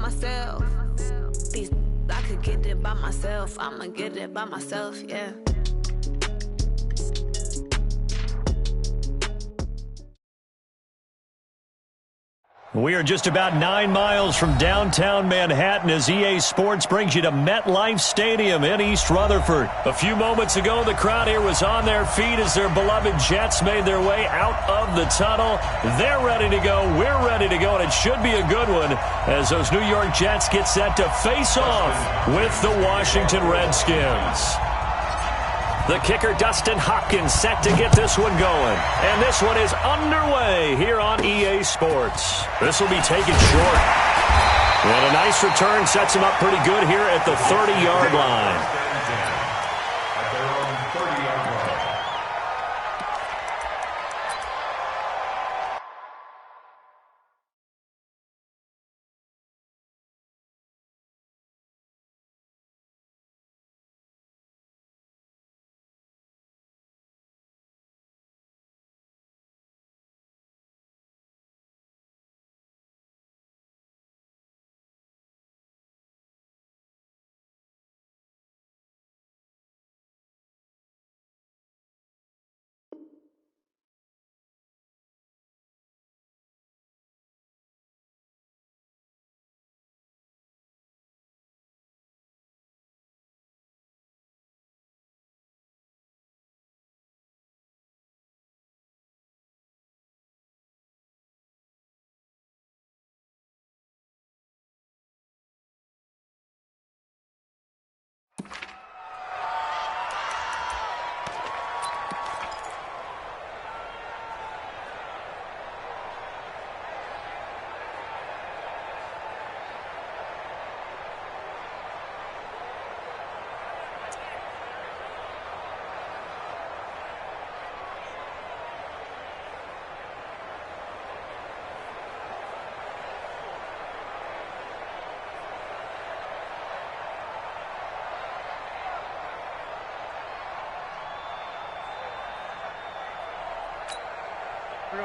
myself. These I could get it by myself. I'ma get it by myself, yeah. We are just about 9 miles from downtown Manhattan as EA Sports brings you to MetLife Stadium in East Rutherford. A few moments ago, the crowd here was on their feet as their beloved Jets made their way out of the tunnel. They're ready to go. We're ready to go, and it should be a good one as those New York Jets get set to face off with the Washington Redskins. The kicker, Dustin Hopkins, set to get this one going. And this one is underway here on EA Sports. This will be taken short. And a nice return sets him up pretty good here at the 30-yard line.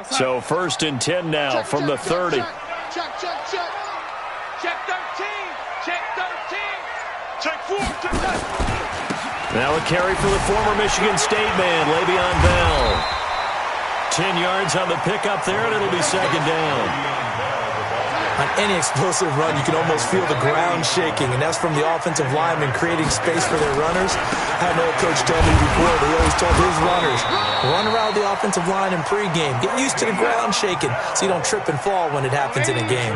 So 1st and 10 now from the 30. Check 13. Check 13. Check 4. Check 13. Now a carry for the former Michigan State man, Le'Veon Bell. 10 yards on the pickup there, and it'll be 2nd down. On any explosive run, you can almost feel the ground shaking, and that's from the offensive linemen creating space for their runners. I had an old coach tell me before, they always told his runners, run around the offensive line in pregame. Get used to the ground shaking so you don't trip and fall when it happens in a game.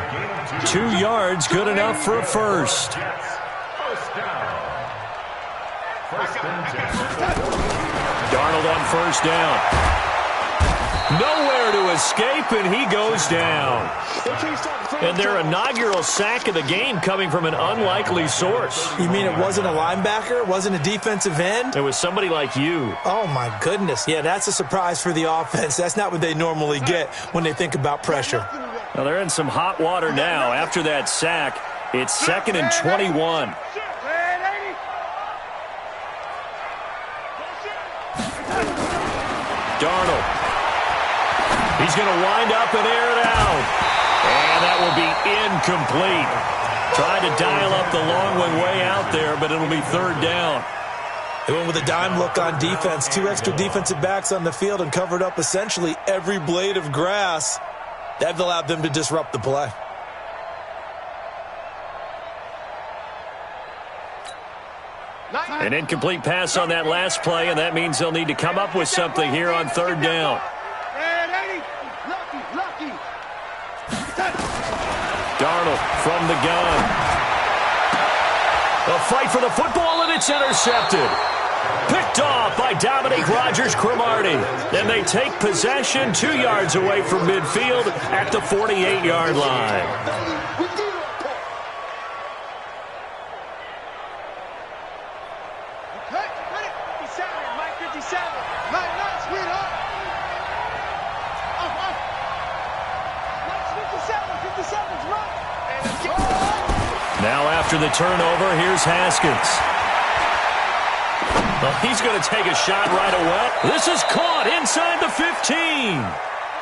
2 yards, good enough for a first. Darnold on 1st down. Nowhere to escape, and he goes down. And their inaugural sack of the game coming from an unlikely source. You mean it wasn't a linebacker? It wasn't a defensive end? It was somebody like you. Oh, my goodness. Yeah, that's a surprise for the offense. That's not what they normally get when they think about pressure. Well, they're in some hot water now. After that sack, it's 2nd and 21. Darnold. He's going to wind up and air it out. And that will be incomplete. Tried to dial up the long one way out there, but it'll be 3rd down. They went with a dime look on defense. 2 extra defensive backs on the field and covered up essentially every blade of grass. That allowed them to disrupt the play. An incomplete pass on that last play, and that means they'll need to come up with something here on 3rd down. Darnold from the gun. A fight for the football, and it's intercepted. Picked off by Dominique Rodgers-Cromartie. And they take possession 2 yards away from midfield at the 48-yard line. Now after the turnover, here's Haskins. Well, he's going to take a shot right away. This is caught inside the 15.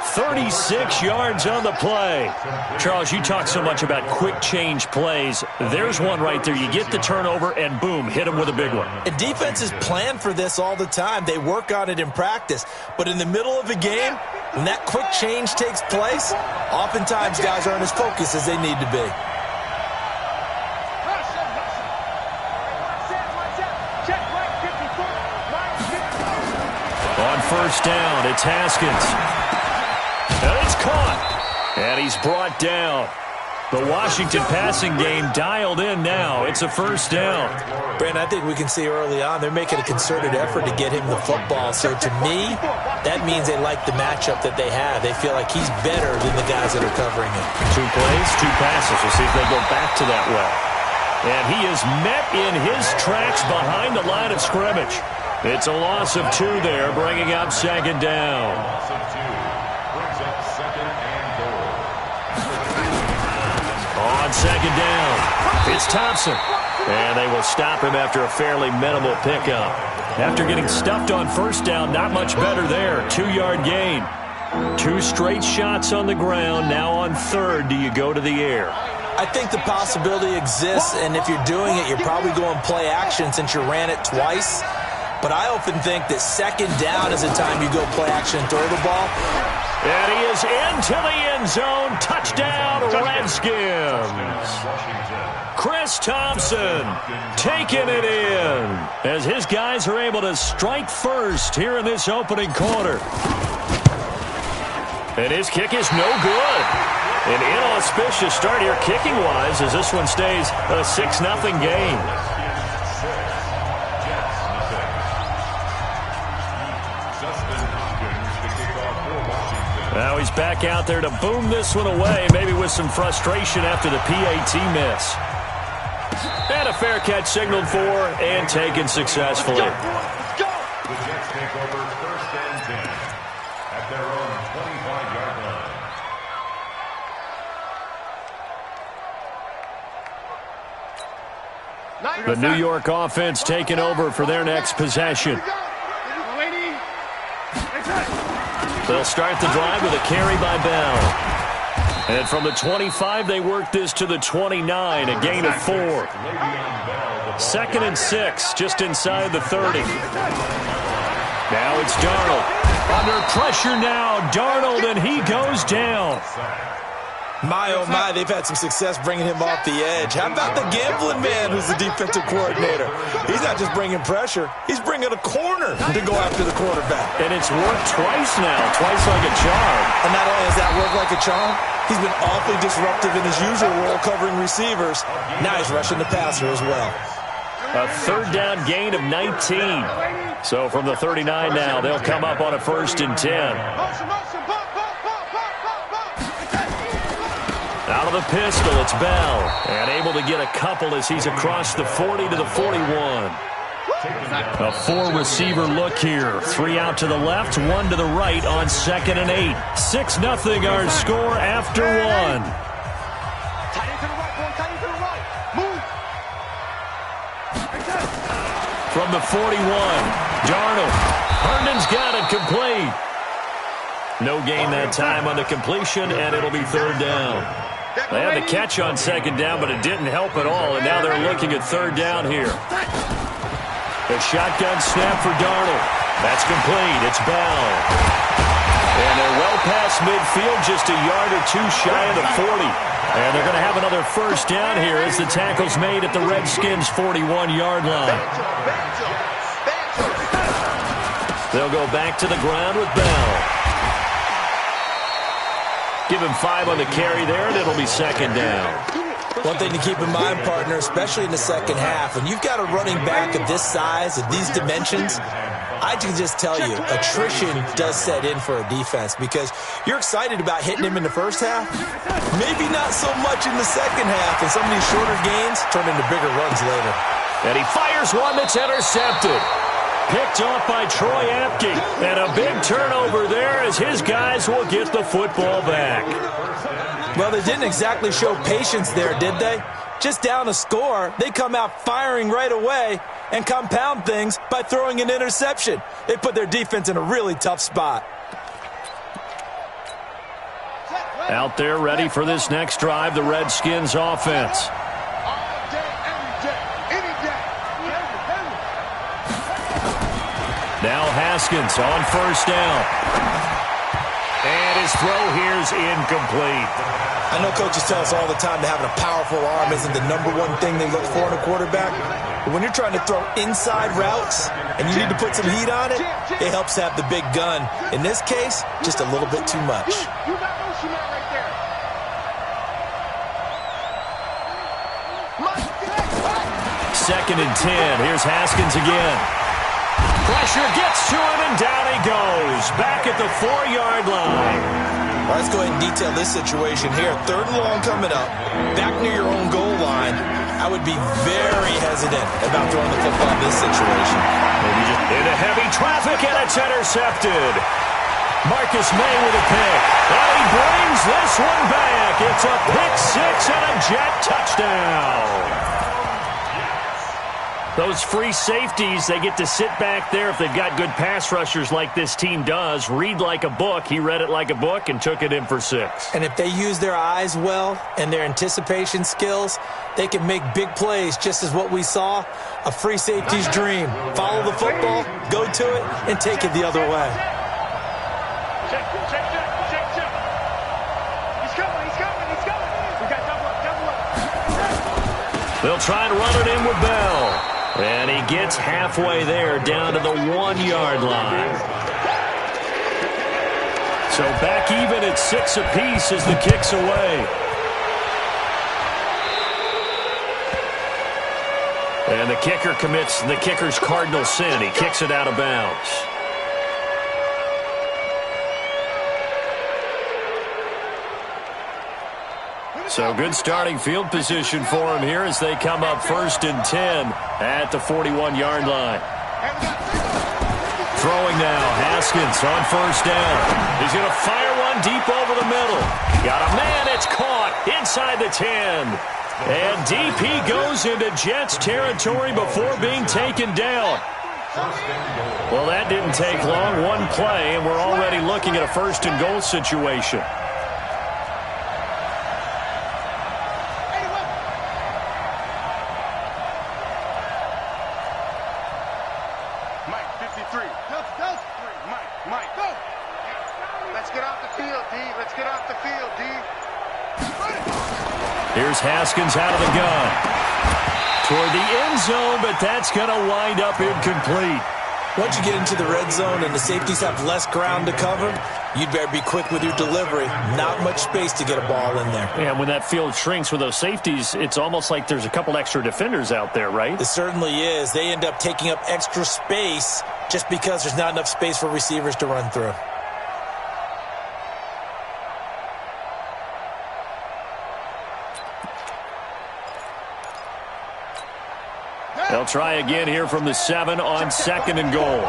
36 yards on the play. Charles, you talk so much about quick change plays. There's one right there. You get the turnover, and boom, hit him with a big one. And defenses plan for this all the time. They work on it in practice. But in the middle of a game, when that quick change takes place, oftentimes guys aren't as focused as they need to be. On first down, it's Haskins. And it's caught. And he's brought down. The Washington passing game dialed in now. It's a first down. Brandon, I think we can see early on they're making a concerted effort to get him the football. So to me, that means they like the matchup that they have. They feel like he's better than the guys that are covering him. 2 plays, 2 passes. We'll see if they go back to that well. And he is met in his tracks behind the line of scrimmage. It's a loss of 2 there, bringing up second down. On second down, it's Thompson. And they will stop him after a fairly minimal pickup. After getting stuffed on first down, not much better there. 2-yard gain. 2 straight shots on the ground. Now on third, do you go to the air? I think the possibility exists, and if you're doing it, you're probably going play action since you ran it twice. But I often think that second down is the time you go play action and throw the ball. And he is into the end zone. Touchdown, Redskins. Chris Thompson taking it in as his guys are able to strike first here in this opening quarter. And his kick is no good. An inauspicious start here kicking-wise as this one stays a 6-0 game. Now he's back out there to boom this one away, maybe with some frustration after the PAT miss. And a fair catch signaled for and taken successfully. The Jets take over first and 10 at their own 25-yard line. The New York offense taking over for their next possession. They'll start the drive with a carry by Bell. And from the 25, they work this to the 29, a gain of 4. 2nd and 6, just inside the 30. Now it's Darnold. Under pressure now, Darnold, and he goes down. My, oh my, they've had some success bringing him off the edge. How about the gambling man who's the defensive coordinator? He's not just bringing pressure, he's bringing a corner to go after the quarterback. And it's worked twice now, twice like a charm. And not only has that worked like a charm, he's been awfully disruptive in his usual role covering receivers. Now he's rushing the passer as well. A third down gain of 19. So from the 39 now, they'll come up on a 1st and 10. Out of the pistol, it's Bell. And able to get a couple as he's across the 40 to the 41. A 4-receiver look here. 3 out to the left, 1 to the right on 2nd and 8. 6-0 our score after 1. From the 41, Darnold. Herndon's got it complete. No gain that time on the completion, and it'll be 3rd down. They had the catch on 2nd down, but it didn't help at all, and now they're looking at 3rd down here. The shotgun snap for Darnold. That's complete. It's Bell. And they're well past midfield, just a yard or 2 shy of the 40. And they're going to have another 1st down here as the tackle's made at the Redskins' 41-yard line. They'll go back to the ground with Bell. Give him 5 on the carry there, and it'll be 2nd down. One thing to keep in mind, partner, especially in the second half, when you've got a running back of this size, of these dimensions, I can just tell you, attrition does set in for a defense because you're excited about hitting him in the first half, maybe not so much in the second half, and some of these shorter gains turn into bigger runs later. And he fires one that's intercepted. Picked off by Troy Apke. And a big turnover there as his guys will get the football back. Well, they didn't exactly show patience there, did they? Just down a score, they come out firing right away and compound things by throwing an interception. They put their defense in a really tough spot. Out there ready for this next drive, the Redskins offense. Now Haskins on first down. And his throw here is incomplete. I know coaches tell us all the time that having a powerful arm isn't the #1 thing they look for in a quarterback. But when you're trying to throw inside routes and you need to put some heat on it, it helps to have the big gun. In this case, just a little bit too much. You got no cement right there. 2nd and 10. Here's Haskins again. Pressure gets to him, and down he goes. Back at the 4-yard line. Well, let's go ahead and detail this situation here. 3rd and long coming up. Back near your own goal line. I would be very hesitant about throwing the football in this situation. Maybe just into heavy traffic, and it's intercepted. Marcus May with a pick. And he brings this one back. It's a pick 6 and a Jet touchdown. Those free safeties, they get to sit back there if they've got good pass rushers like this team does. Read like a book. He read it like a book and took it in for 6. And if they use their eyes well and their anticipation skills, they can make big plays, just as what we saw. A free safety's dream. Follow the football, go to it, and take it the other way. Check. He's coming. We got double up. They'll try to run it in with Bell. And he gets halfway there, down to the 1-yard line. So back even at 6 apiece as the kick's away. And the kicker commits the kicker's cardinal sin. He kicks it out of bounds. So good starting field position for him here as they come up 1st and 10 at the 41-yard line. Throwing now, Haskins on first down. He's going to fire one deep over the middle. Got a man, it's caught inside the 10. And deep he goes into Jets territory before being taken down. Well, that didn't take long, one play, and we're already looking at a 1st and goal situation. Here's Haskins out of the gun. Toward the end zone, but that's going to wind up incomplete. Once you get into the red zone and the safeties have less ground to cover, you'd better be quick with your delivery. Not much space to get a ball in there. And when that field shrinks with those safeties, it's almost like there's a couple extra defenders out there, right? It certainly is. They end up taking up extra space just because there's not enough space for receivers to run through. They'll try again here from the 7 on 2nd and goal.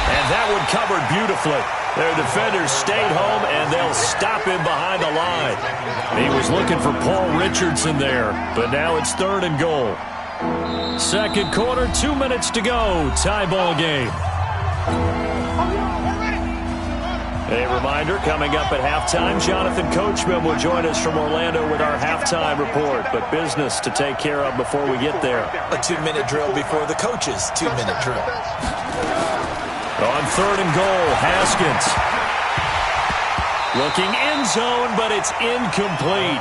And that one covered beautifully. Their defenders stayed home, and they'll stop him behind the line. He was looking for Paul Richardson there, but now it's 3rd and goal. 2nd quarter, 2 minutes to go. Tie ball game. A reminder, coming up at halftime, Jonathan Coachman will join us from Orlando with our halftime report, but business to take care of before we get there. A 2-minute drill before the coach's 2-minute drill. On 3rd and goal, Haskins. Looking end zone, but it's incomplete.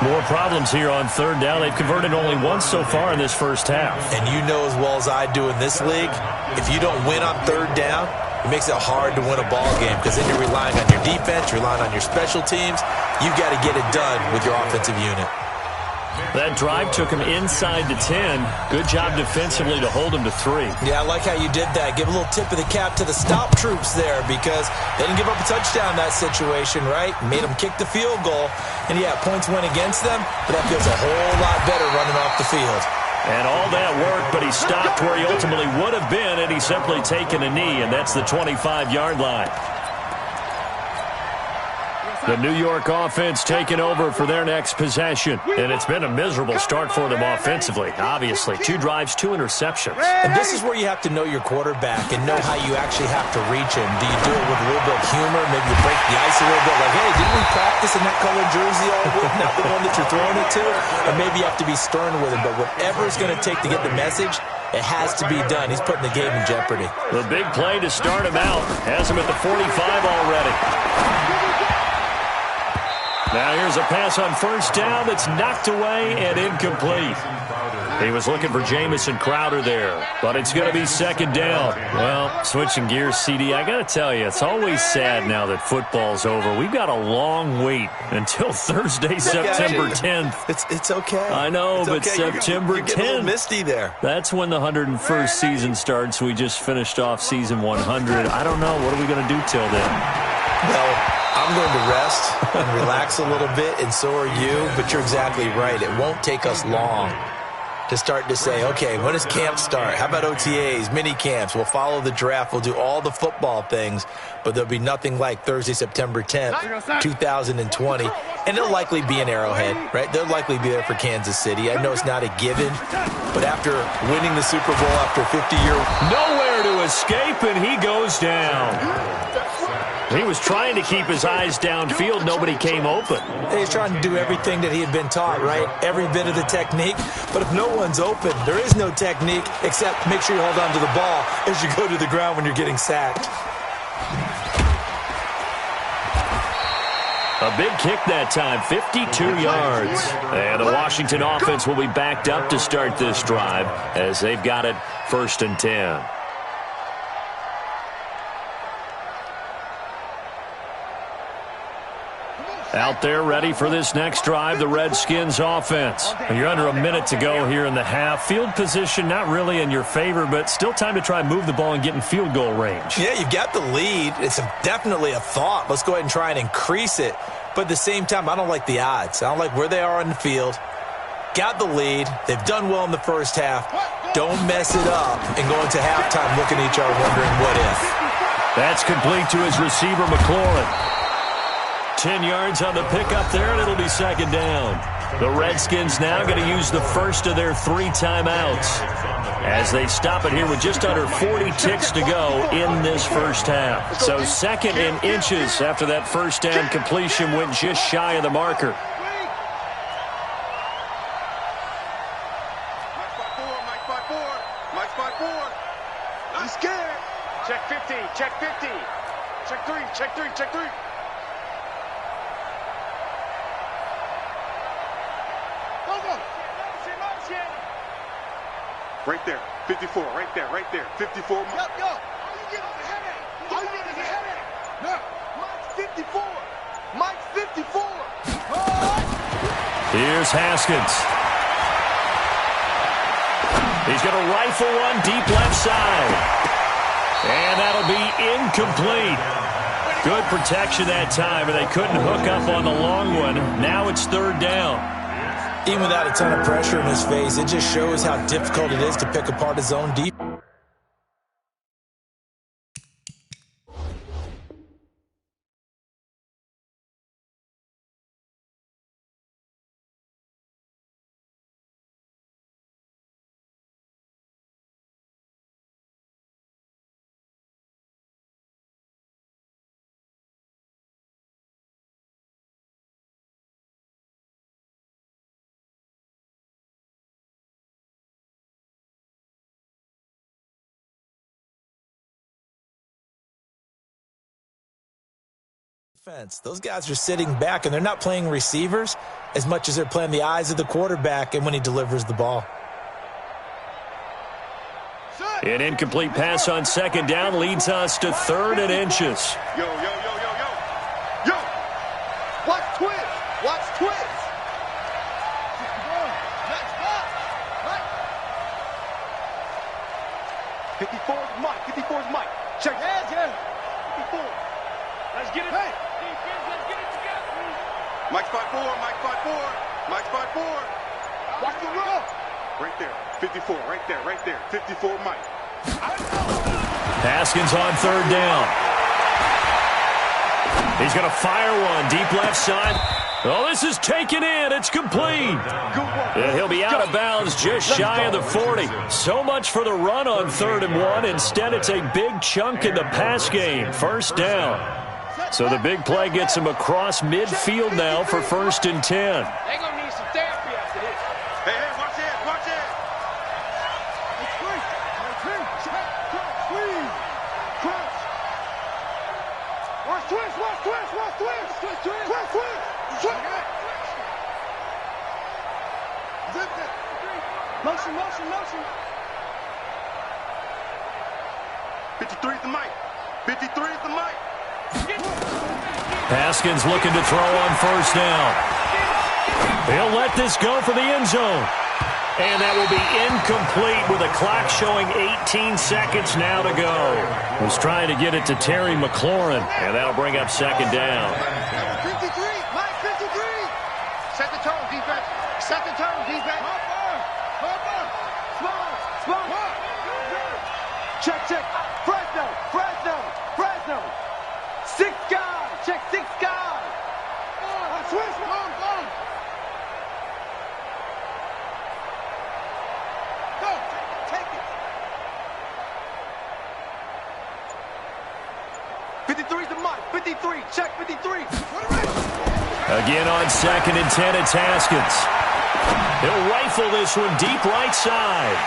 More problems here on 3rd down. They've converted only once so far in this first half. And you know as well as I do in this league, if you don't win on 3rd down, it makes it hard to win a ball game because then you're relying on your defense, you're relying on your special teams. You've got to get it done with your offensive unit. That drive took him inside the 10. Good job defensively to hold him to 3. Yeah, I like how you did that. Give a little tip of the cap to the stop troops there because they didn't give up a touchdown in that situation, right? Made them kick the field goal. And, yeah, points went against them, but that feels a whole lot better running off the field. And all that worked, but he stopped where he ultimately would have been, and he's simply taken a knee, and that's the 25-yard line. The New York offense taking over for their next possession. And it's been a miserable start for them offensively, obviously. 2 drives, 2 interceptions. And this is where you have to know your quarterback and know how you actually have to reach him. Do you do it with a little bit of humor? Maybe you break the ice a little bit, like, hey, didn't we practice in that colored jersey all week? Not the one that you're throwing it to? Or maybe you have to be stern with him. But whatever it's going to take to get the message, it has to be done. He's putting the game in jeopardy. The big play to start him out. Has him at the 45 already. Now here's a pass on first down that's knocked away and incomplete. He was looking for Jamison Crowder there, but it's going to be second down. Well, switching gears, CD, I got to tell you, it's always sad now that football's over. We've got a long wait until Thursday, September 10th. It's okay. I know, it's but okay. September 10th. You're getting a little misty there. That's when the 101st season starts. We just finished off season 100. I don't know. What are we going to do till then? Well, I'm going to rest and relax a little bit, and so are you, but you're exactly right. It won't take us long to start to say, okay, when does camp start? How about OTAs, mini camps? We'll follow the draft. We'll do all the football things, but there'll be nothing like Thursday, September 10th, 2020. And they'll likely be in Arrowhead, right? They'll likely be there for Kansas City. I know it's not a given, but after winning the Super Bowl after 50-year... Nowhere to escape, and he goes down. He was trying to keep his eyes downfield. Nobody came open. He's trying to do everything that he had been taught, right? Every bit of the technique. But if no one's open, there is no technique except make sure you hold on to the ball as you go to the ground when you're getting sacked. A big kick that time, 52 yards. And the Washington offense will be backed up to start this drive as they've got it 1st and 10. Out there ready for this next drive, the Redskins offense. You're under a minute to go here in the half. Field position not really in your favor, but still time to try and move the ball and get in field goal range. Yeah, you've got the lead. It's definitely a thought. Let's go ahead and try and increase it. But at the same time, I don't like the odds. I don't like where they are on the field. Got the lead. They've done well in the first half. Don't mess it up and go into halftime looking at each other wondering what if. That's complete to his receiver, McLaurin. 10 yards on the pickup there, and it'll be second down. The Redskins now going to use the first of their 3 timeouts as they stop it here with just under 40 ticks to go in this first half. So second in inches after that first down completion went just shy of the marker. I'm scared. Check 50, check 50. Check 3, check 3, check 3. Right there, 54, right there, right there, 54. Yo, how you getting a headache? How you getting a headache? No, Mike's 54. Mike's 54. Here's Haskins. He's going to rifle one deep left side. And that'll be incomplete. Good protection that time, and they couldn't hook up on the long one. Now it's 3rd down. Even without a ton of pressure in his face, it just shows how difficult it is to pick apart his own defense. Those guys are sitting back, and they're not playing receivers as much as they're playing the eyes of the quarterback and when he delivers the ball. An incomplete pass on second down leads us to 3rd and inches. Yo. Watch twist. Watch twist. 54's Mike. 54's Mike. Check. Yeah. 54. Let's get it. Hey. Defense, let's get it together. Mike's 5'4. Mike's 5'4. Mike's 5'4. Watch the run. Right there. 54. Right there. 54 Mike. Haskins on 3rd down. He's going to fire one deep left side. Oh, this is taken in. It's complete. And he'll be out of bounds just shy of the 40. So much for the run on 3rd and 1. Instead, it's a big chunk in the pass game. First down. So the big play gets him across midfield now for 1st and 10. They're going to need some therapy after this. Hey, watch it, watch it. Motion. 53 is the mic. 53 is the mic. Haskins looking to throw on 1st down. He'll let this go for the end zone. And that will be incomplete with a clock showing 18 seconds now to go. Was trying to get it to Terry McLaurin, and that'll bring up 2nd down. 53, Mike, 53. Set the tone, defense. Set the tone, defense. Small. Check. Fresno. 6 guys. Check 6 guys. Switch, come on. Go, take it. 53's the mic. 53, check 53. Again on 2nd and 10, it's Haskins. He'll rifle this one deep right side.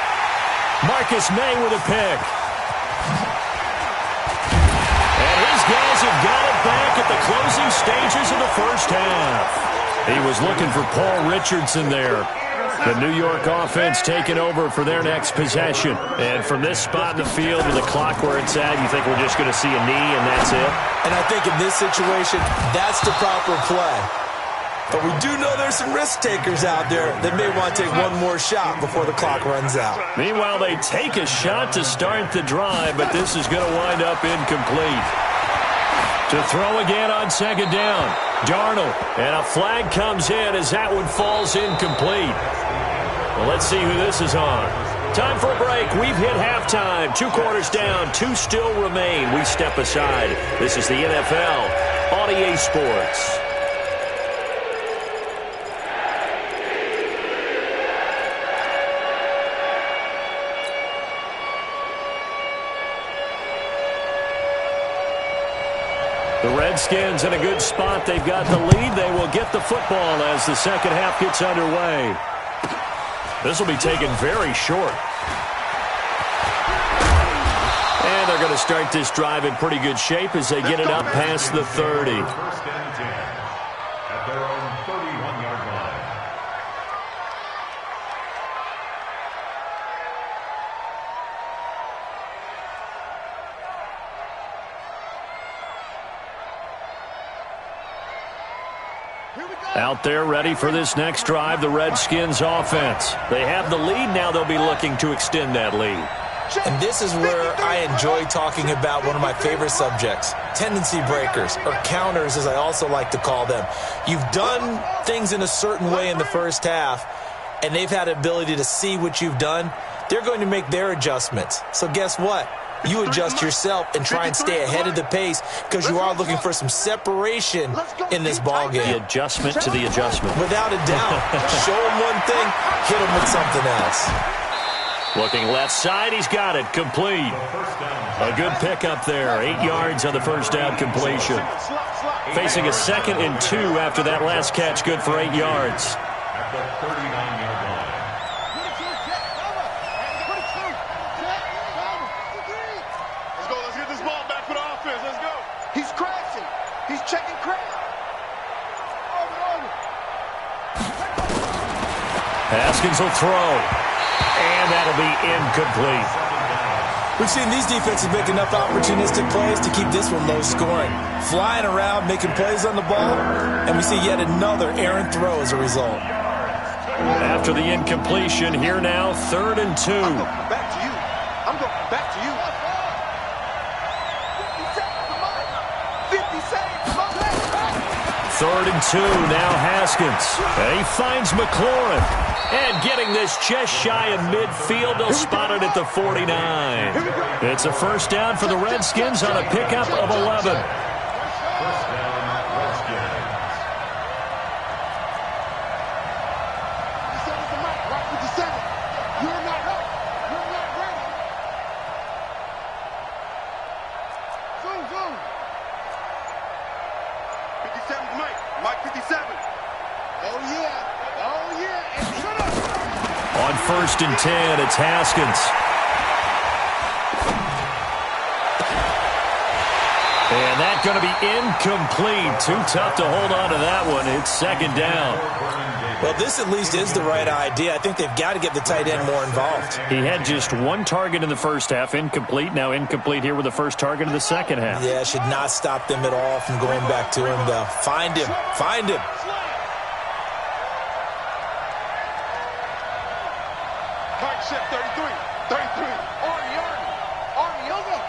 Marcus May with a pick. And his guys have got it back at the closing stages of the 1st half. He was looking for Paul Richardson there. The New York offense taking over for their next possession. And from this spot in the field with the clock where it's at, you think we're just going to see a knee and that's it? And I think in this situation, that's the proper play. But we do know there's some risk takers out there that may want to take one more shot before the clock runs out. Meanwhile, they take a shot to start the drive, but this is going to wind up incomplete. To throw again on 2nd down. Darnold, and a flag comes in as that one falls incomplete. Well, let's see who this is on. Time for a break. We've hit halftime. 2 quarters down, 2 still remain. We step aside. This is the NFL on EA Sports. The Redskins in a good spot. They've got the lead. They will get the football as the 2nd half gets underway. This will be taken very short. And they're going to start this drive in pretty good shape as they get it up past the 30. 1st and 10 at their own 31-yard line. Out there ready for this next drive, the Redskins offense. They have the lead. Now they'll be looking to extend that lead. And this is where I enjoy talking about one of my favorite subjects, tendency breakers, or counters as I also like to call them. You've done things in a certain way in the 1st half, and they've had the ability to see what you've done. They're going to make their adjustments. So guess what? You adjust yourself and try and stay ahead of the pace because you are looking for some separation in this ball game. The adjustment to the adjustment. Without a doubt. Show them one thing, hit them with something else. Looking left side, he's got it. Complete. A good pickup there. 8 yards on the 1st down completion. Facing a 2nd and 2 after that last catch. Good for 8 yards. At the 39-yard line. Let's get this ball back for the offense. Let's go. He's crashing. He's checking crash. Haskins will throw. And that'll be incomplete. We've seen these defenses make enough opportunistic plays to keep this one low scoring. Flying around, making plays on the ball, and we see yet another errant throw as a result. After the incompletion, here now, 3rd and 2. I'm going back to you. I'm going back to you. 50 seconds. 3rd and 2, now Haskins. And he finds McLaurin. And getting this just shy of midfield, they'll spot it at the 49. It's a 1st down for the Redskins on a pickup of 11. 1st down. is Mike. Mike 57. Oh, yeah. Oh, yeah. And shut up. On 1st and 10, it's Haskins. And that's going to be incomplete. Too tough to hold on to that one. It's 2nd down. Well, this at least is the right idea. I think they've got to get the tight end more involved. He had just 1 target in the first half. Incomplete. Now incomplete here with the first target of the second half. Yeah, should not stop them at all from going back to him, though. Find him. Find him. Mike set 33. 33. Army over.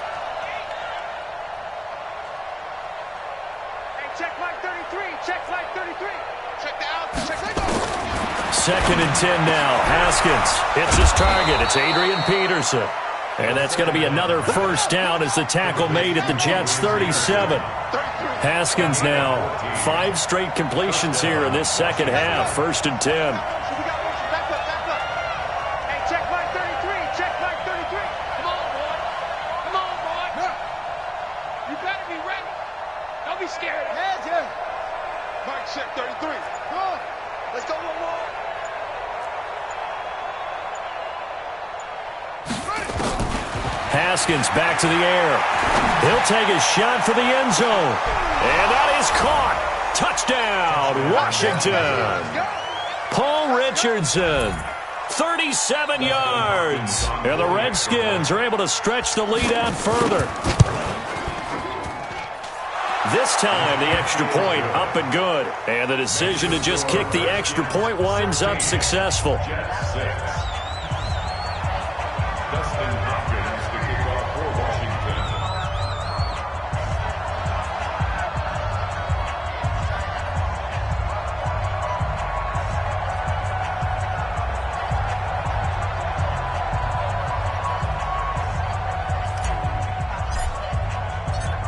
Hey, check Mike 33. Check Mike 33. Check the out. Check the out. 2nd and 10 now. Haskins hits his target. It's Adrian Peterson. And that's going to be another first down as the tackle made at the Jets' 37. Haskins now 5 straight completions here in this second half. 1st and 10. Haskins back to the air. He'll take a shot for the end zone. And that is caught. Touchdown, Washington. Paul Richardson, 37 yards. And the Redskins are able to stretch the lead out further. This time, the extra point up and good. And the decision to just kick the extra point winds up successful.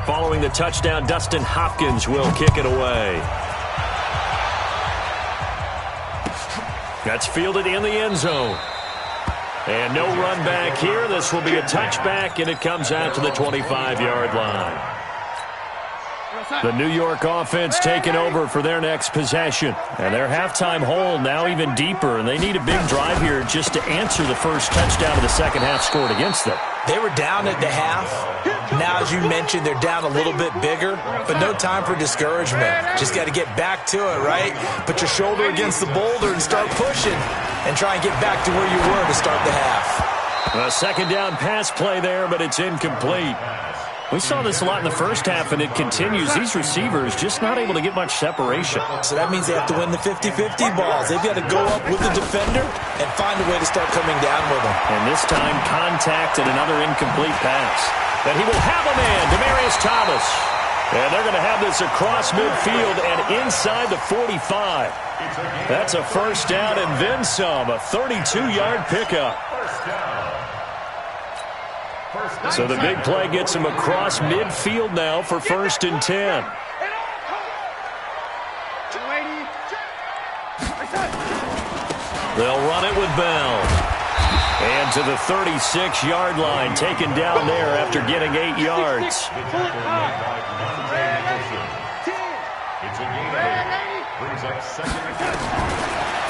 Following the touchdown, Dustin Hopkins will kick it away. That's fielded in the end zone. And no run back here. This will be a touchback, and it comes out to the 25-yard line. The New York offense taking over for their next possession. And their halftime hole now even deeper, and they need a big drive here just to answer the first touchdown of the second half scored against them. They were down at the half. Now, as you mentioned, they're down a little bit bigger, but no time for discouragement. Just got to get back to it, right? Put your shoulder against the boulder and start pushing and try and get back to where you were to start the half. A 2nd down pass play there, but it's incomplete. We saw this a lot in the first half, and it continues. These receivers just not able to get much separation. So that means they have to win the 50-50 balls. They've got to go up with the defender and find a way to start coming down with them. And this time, contact and another incomplete pass. And he will have a man, Demaryius Thomas. And they're going to have this across midfield and inside the 45. That's a first down and then some, a 32-yard pickup. So the big play gets him across midfield now for 1st and 10. They'll run it with Bell. And to the 36-yard line, taken down there after getting 8 yards.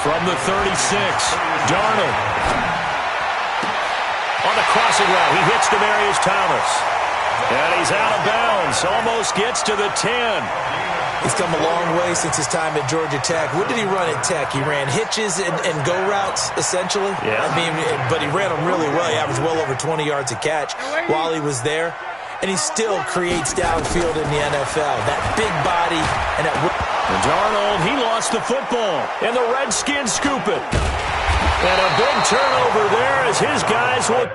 From the 36, Darnold. On the crossing route, he hits Demaryius Thomas. And he's out of bounds, almost gets to the 10. He's come a long way since his time at Georgia Tech. What did he run at Tech? He ran hitches and go routes, essentially. Yeah. I mean, but he ran them really well. He averaged well over 20 yards a catch while he was there. And he still creates downfield in the NFL. That big body and that... And Darnold, he lost the football. And the Redskins scoop it. And a big turnover there as his guys will...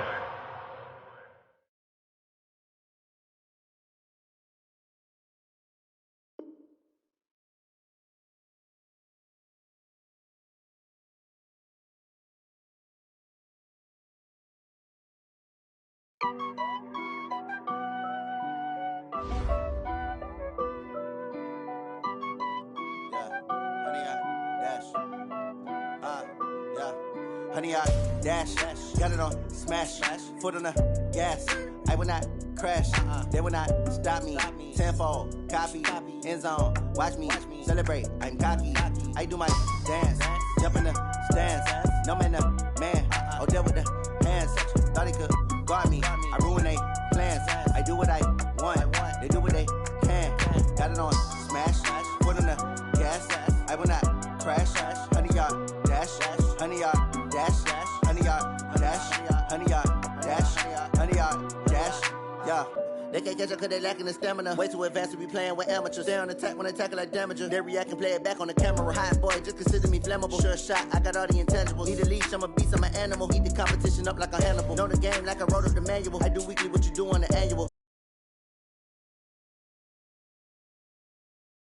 Honey, I dash, got it on smash, foot on the gas. I will not crash, they will not stop me. Tenfold, copy, end zone. Watch me celebrate. I'm cocky. I do my dance, jump in the stands. No man, man. Oh, deal with the hands. Thought he could guard me. I ruin they plans. I do what I want. They do what they can. Got it on smash. Put on the gas. I will not crash. 100-yard dash. 100-yard dash. 100-yard dash. 100-yard dash. 100-yard dash. Yeah. They can't catch up cause they lacking the stamina. Way too advanced to be playing with amateurs. They on attack when they tackle like damager. They react and play it back on the camera. Hot boy, just consider me flammable. Sure shot, I got all the intangibles. Need a leash, I'm a beast, I'm an animal. Heat the competition up like a Hannibal. Know the game like I wrote up the manual. I do weekly what you do on the annual.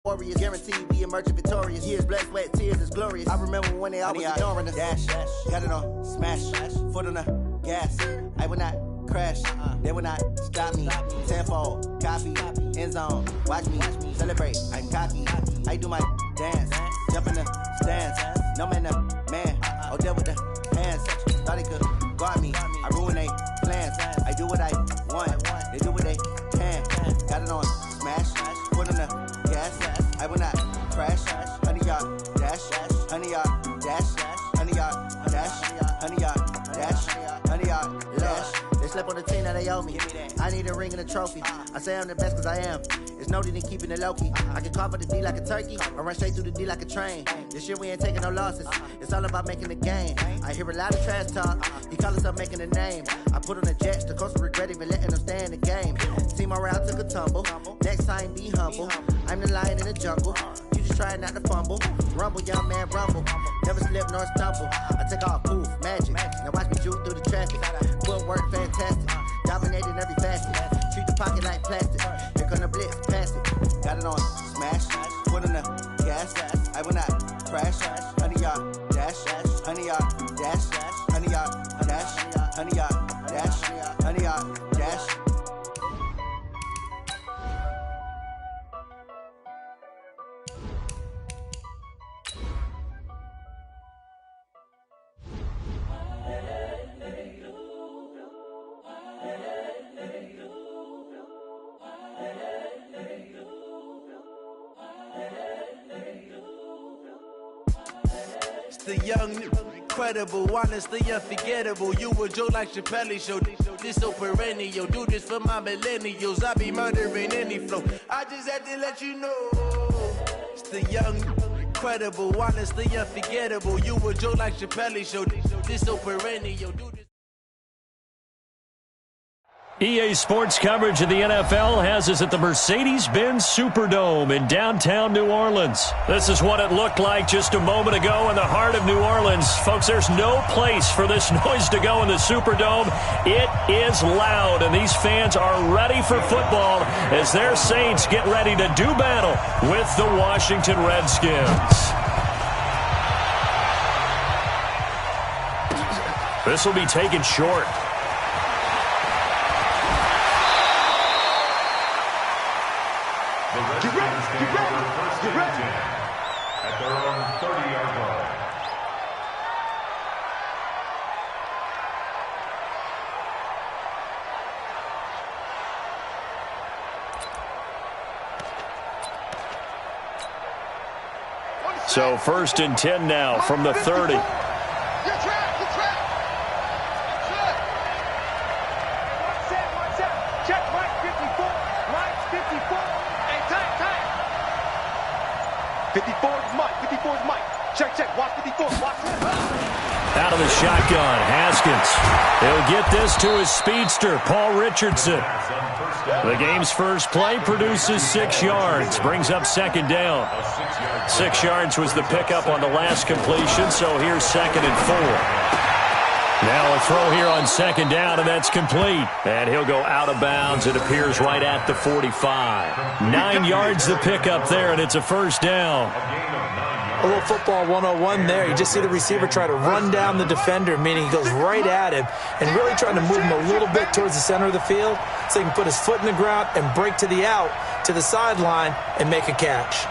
Warriors guaranteed we emerging victorious. Years, blood, sweat, tears is glorious. I remember when they always ignoring us. Dash, got it on smash, foot on the gas. I will not crash, they will not stop me. Tenfold, copy, end zone. Watch me celebrate. I'm cocky. I do my dance, jump in the stands. No man, man. Oh, deal with the hands. Thought he could guard me. I ruin they plans. I do what I want. They do what they can. Got it on smash, foot on the gas. I will not crash. 100-yard dash. 100-yard dash. 100-yard dash. 100-yard dash. 100-yard dash. They slept on the team that they owe me. I need a ring and a trophy. I say I'm the best cause I am. It's no need in keeping it low key. I can carve up the D like a turkey. I run straight through the D like a train. This year we ain't taking no losses. It's all about making the game. I hear a lot of trash talk. He call himself making a name. I put on the Jets. The coach will regret even letting them stay in the game. Team morale took a tumble. Next time be humble. I'm the lion in the jungle. You just try not to fumble. Rumble, young man, rumble. Never slip nor stumble. I take off, poof, magic. Now watch me shoot through the traffic. Footwork fantastic. Dominating every facet. Treat the pocket like plastic. Here come the blitz, pass it. Got it on smash. Foot on the gas. I will not crash. 100-yard dash. 100-yard dash. 100-yard dash. 100-yard dash. 100-yard dash. The young, incredible, honestly unforgettable. You a Joe like Chappelle show. This so perennial. Do this for my millennials. I be murdering any flow. I just had to let you know. It's the young, incredible, honestly unforgettable. You a Joe like Chappelle show. This so perennial. Do this. EA Sports coverage of the NFL has us at the Mercedes-Benz Superdome in downtown New Orleans. This is what it looked like just a moment ago in the heart of New Orleans. Folks, there's no place for this noise to go in the Superdome. It is loud, and these fans are ready for football as their Saints get ready to do battle with the Washington Redskins. This will be taken short. At their own 30-yard line. So 1st and 10 now from the 30. Out of the shotgun, Haskins. He'll get this to his speedster, Paul Richardson. The game's first play produces 6 yards, brings up 2nd down. 6 yards was the pickup on the last completion, so here's 2nd and 4. Now a throw here on 2nd down, and that's complete. And he'll go out of bounds. It appears right at the 45. 9 yards the pickup there, and it's a 1st down. A little football 101 there. You just see the receiver try to run down the defender, meaning he goes right at him and really trying to move him a little bit towards the center of the field so he can put his foot in the ground and break to the out, to the sideline, and make a catch.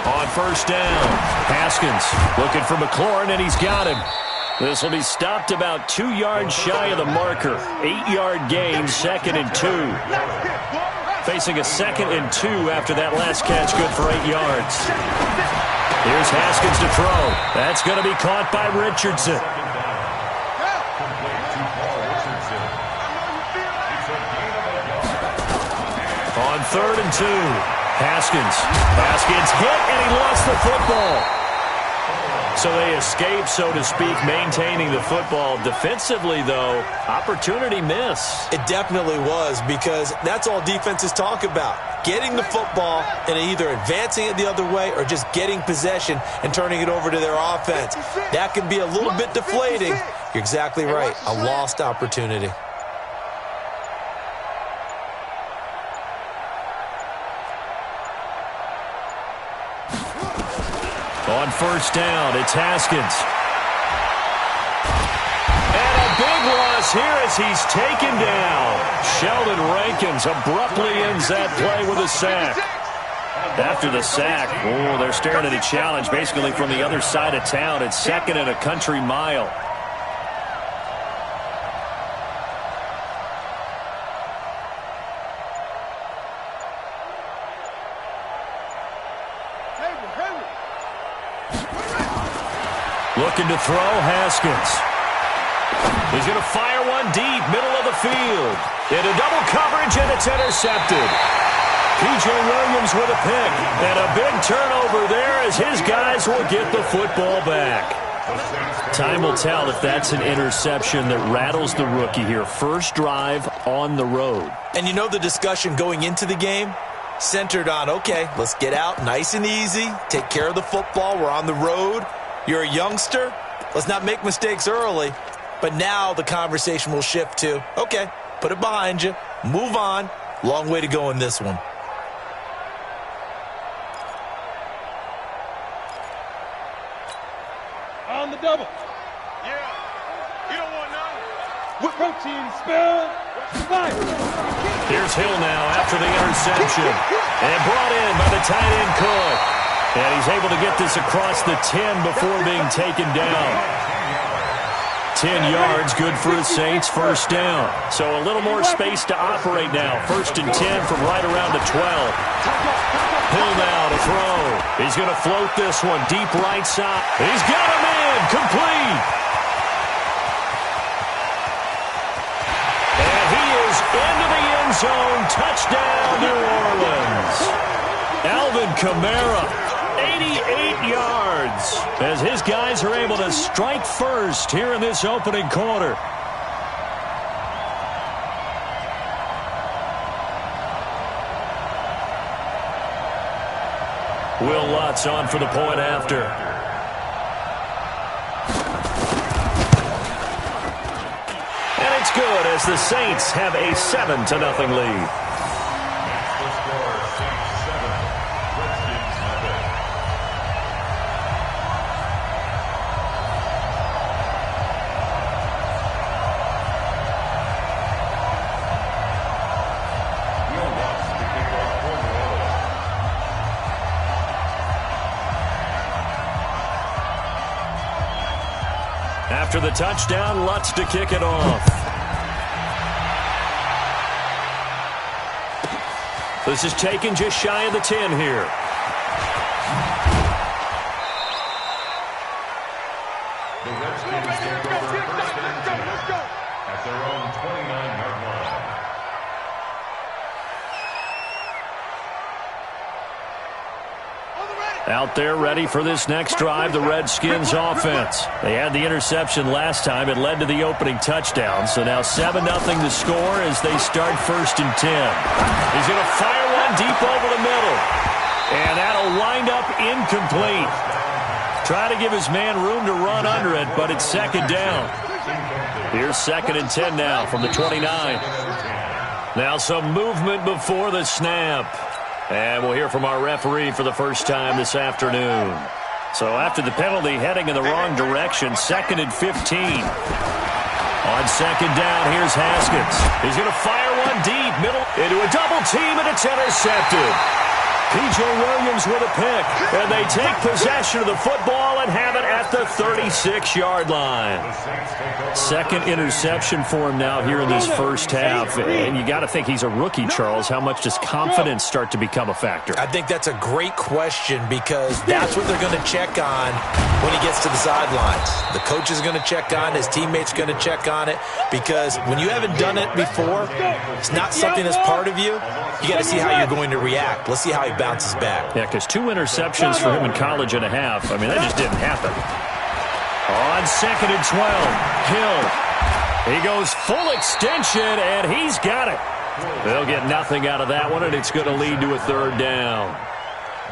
On first down, Haskins looking for McLaurin, and he's got him. This will be stopped about 2 yards shy of the marker. 8-yard gain, 2nd and 2. Facing a 2nd and 2 after that last catch, good for 8 yards. Here's Haskins to throw. That's going to be caught by Richardson. On 3rd and 2, Haskins hit, and he lost the football. So they escape, so to speak, maintaining the football. Defensively, though, opportunity miss. It definitely was, because that's all defenses talk about. Getting the football and either advancing it the other way or just getting possession and turning it over to their offense. That can be a little bit deflating. You're exactly right. A lost opportunity. On first down, it's Haskins. And a big loss here as he's taken down. Sheldon Rankins abruptly ends that play with a sack. After the sack, they're staring at a challenge basically from the other side of town. It's 2nd and a country mile. Looking to throw, Haskins. He's going to fire one deep, middle of the field. Into double coverage, and it's intercepted. P.J. Williams with a pick. And a big turnover there as his guys will get the football back. Time will tell if that's an interception that rattles the rookie here. First drive on the road. And you know the discussion going into the game? Centered on, okay, let's get out nice and easy. Take care of the football. We're on the road. You're a youngster. Let's not make mistakes early. But now the conversation will shift to, okay, put it behind you. Move on. Long way to go in this one. On the double. Yeah. You don't want none. With protein spell. Here's Hill now after the interception. And brought in by the tight end Cook. And he's able to get this across the 10 before being taken down. 10 yards, good for the Saints, first down. So a little more space to operate now. 1st and 10 from right around the 12. Hill now to throw. He's going to float this one deep right side. He's got him in, complete. And he is into the end zone. Touchdown, New Orleans. Alvin Kamara. 88 yards as his guys are able to strike first here in this opening quarter. Will Lutz on for the point after. And it's good as the Saints have a 7-0 lead. After the touchdown, Lutz to kick it off. This is taken just shy of the 10 here. The Redskins take over 1st and 10 at their own 29-yard line. Out there ready for this next drive, the Redskins offense. They had the interception last time. It led to the opening touchdown. So now 7-0 to score as they start 1st and 10. He's going to fire one deep over the middle. And that'll wind up incomplete. Try to give his man room to run under it, but it's 2nd down. Here's 2nd and 10 now from the 29. Now some movement before the snap. And we'll hear from our referee for the first time this afternoon. So after the penalty, heading in the wrong direction, 2nd and 15. On 2nd down, here's Haskins. He's going to fire one deep, middle, into a double team, and it's intercepted. P.J. Williams with a pick. And they take possession of the football and have it at the 36-yard line. Second interception for him now here in this first half. And you got to think he's a rookie, Charles. How much does confidence start to become a factor? I think that's a great question because that's what they're going to check on when he gets to the sidelines. The coach is going to check on, his teammates going to check on it, because when you haven't done it before, it's not something that's part of you. You got to see how you're going to react. Let's see how he bounces back. Yeah, because 2 interceptions for him in college and a half. I mean, that just didn't happen. On 2nd and 12, Hill. He goes full extension, and he's got it. They'll get nothing out of that one, and it's going to lead to a 3rd down.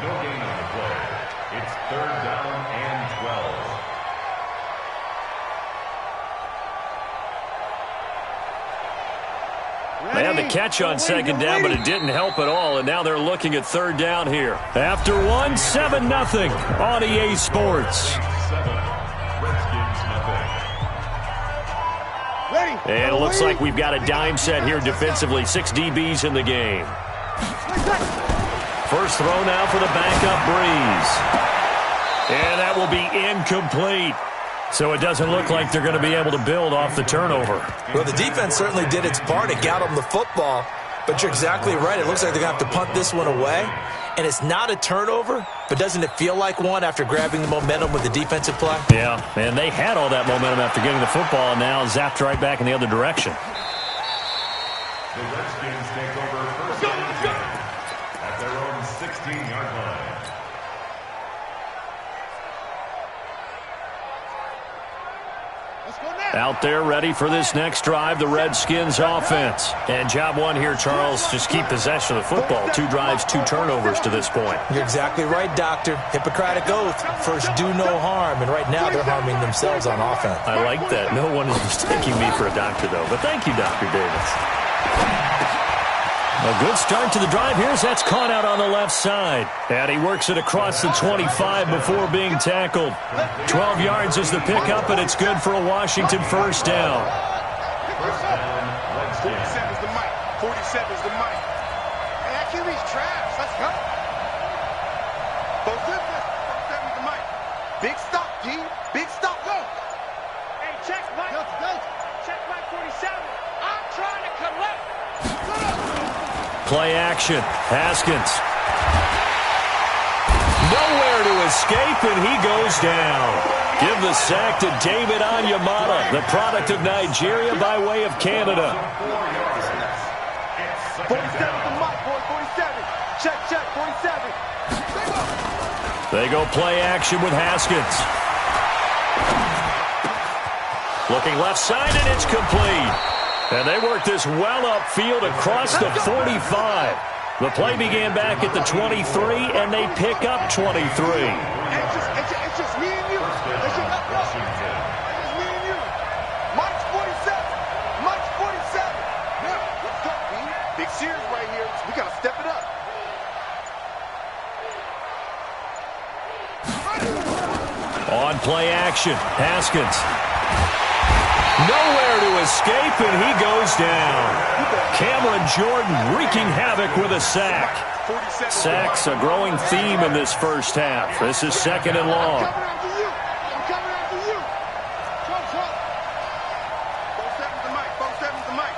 No gain on the play. It's 3rd down and 12. They had the catch on 2nd down, but it didn't help at all, and now they're looking at 3rd down here. After 1, 7-0 on EA Sports. And it looks like we've got a dime set here defensively. 6 DBs in the game. First throw now for the backup Breeze. And that will be incomplete. So it doesn't look like they're going to be able to build off the turnover. Well, the defense certainly did its part. It got them the football. But you're exactly right. It looks like they're going to have to punt this one away. And it's not a turnover, but doesn't it feel like one after grabbing the momentum with the defensive play? Yeah, and they had all that momentum after getting the football, and now zapped right back in the other direction. The Redskins take over 1st and 10 at their own 16-yard line. Out there ready for this next drive, the Redskins offense. And job one here, Charles, just keep possession of the football. 2 drives, 2 turnovers to this point. You're exactly right, Doctor. Hippocratic oath. First, do no harm. And right now, they're harming themselves on offense. I like that. No one is mistaking me for a doctor, though. But thank you, Dr. Davis. A good start to the drive here as that's caught out on the left side. And he works it across the 25 before being tackled. 12 yards is the pickup, and it's good for a Washington first down. 47 is the mic. 47 is the mic. Hey, that QB's trash. Let's go. 47 is the mic. Big stop, D. Big stop. Go. Hey, check Mike. Check Mike 47. I'm trying to collect. Play action. Haskins. Nowhere to escape, and he goes down. Give the sack to David Onyemata, the product of Nigeria by way of Canada. 47 the mic, boy. 47. Check, 47. They go play action with Haskins. Looking left side, and it's complete. And they work this well upfield across the 45. The play began back at the 23, and they pick up 23. It's just me and you. It's just me and you. Mike's 47. Mike's 47. Now, let's go, B. Big series right here. We got to step it up. On play action, Haskins. Nowhere to escape, and he goes down. Cameron Jordan wreaking havoc with a sack. Sacks a growing theme in this first half. This is 2nd and long. I'm coming after you. Trump. 47's the mic. 47's the mic.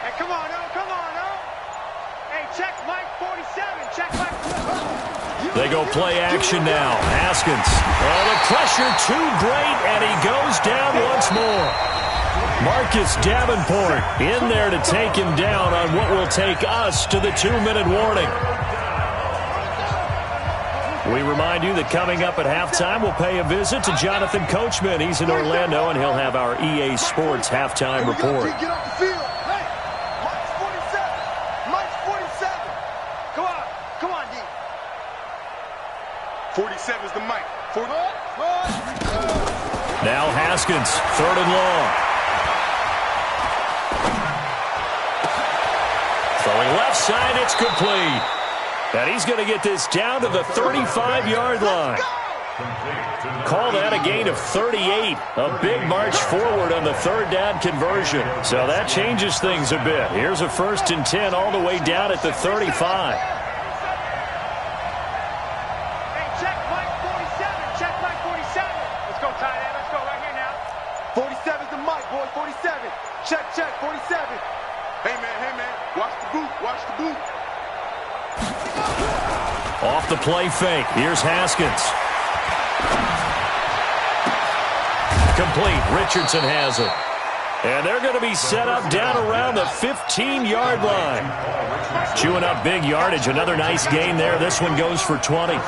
Hey, come on, oh. Hey, check Mike 47. Check Mike 47. They go play action now. Haskins. Oh, the pressure too great, and he goes down once more. Marcus Davenport in there to take him down on what will take us to the 2-minute warning. We remind you that coming up at halftime, we'll pay a visit to Jonathan Coachman. He's in Orlando, and he'll have our EA Sports halftime report. Get off the field. Hey, Mike's 47. Mike's 47. Come on, D. 47 is the mic. Now Haskins, 3rd and long. Throwing left side, it's complete. And he's going to get this down to the 35-yard line. Call that a gain of 38. A big march forward on the 3rd down conversion. So that changes things a bit. Here's a 1st and 10 all the way down at the 35. Check, 47. Hey, man, watch the boot, watch the boot. Off the play fake. Here's Haskins. Complete. Richardson has it. And they're going to be set up down around the 15-yard line. Chewing up big yardage. Another nice gain there. This one goes for 20. 47.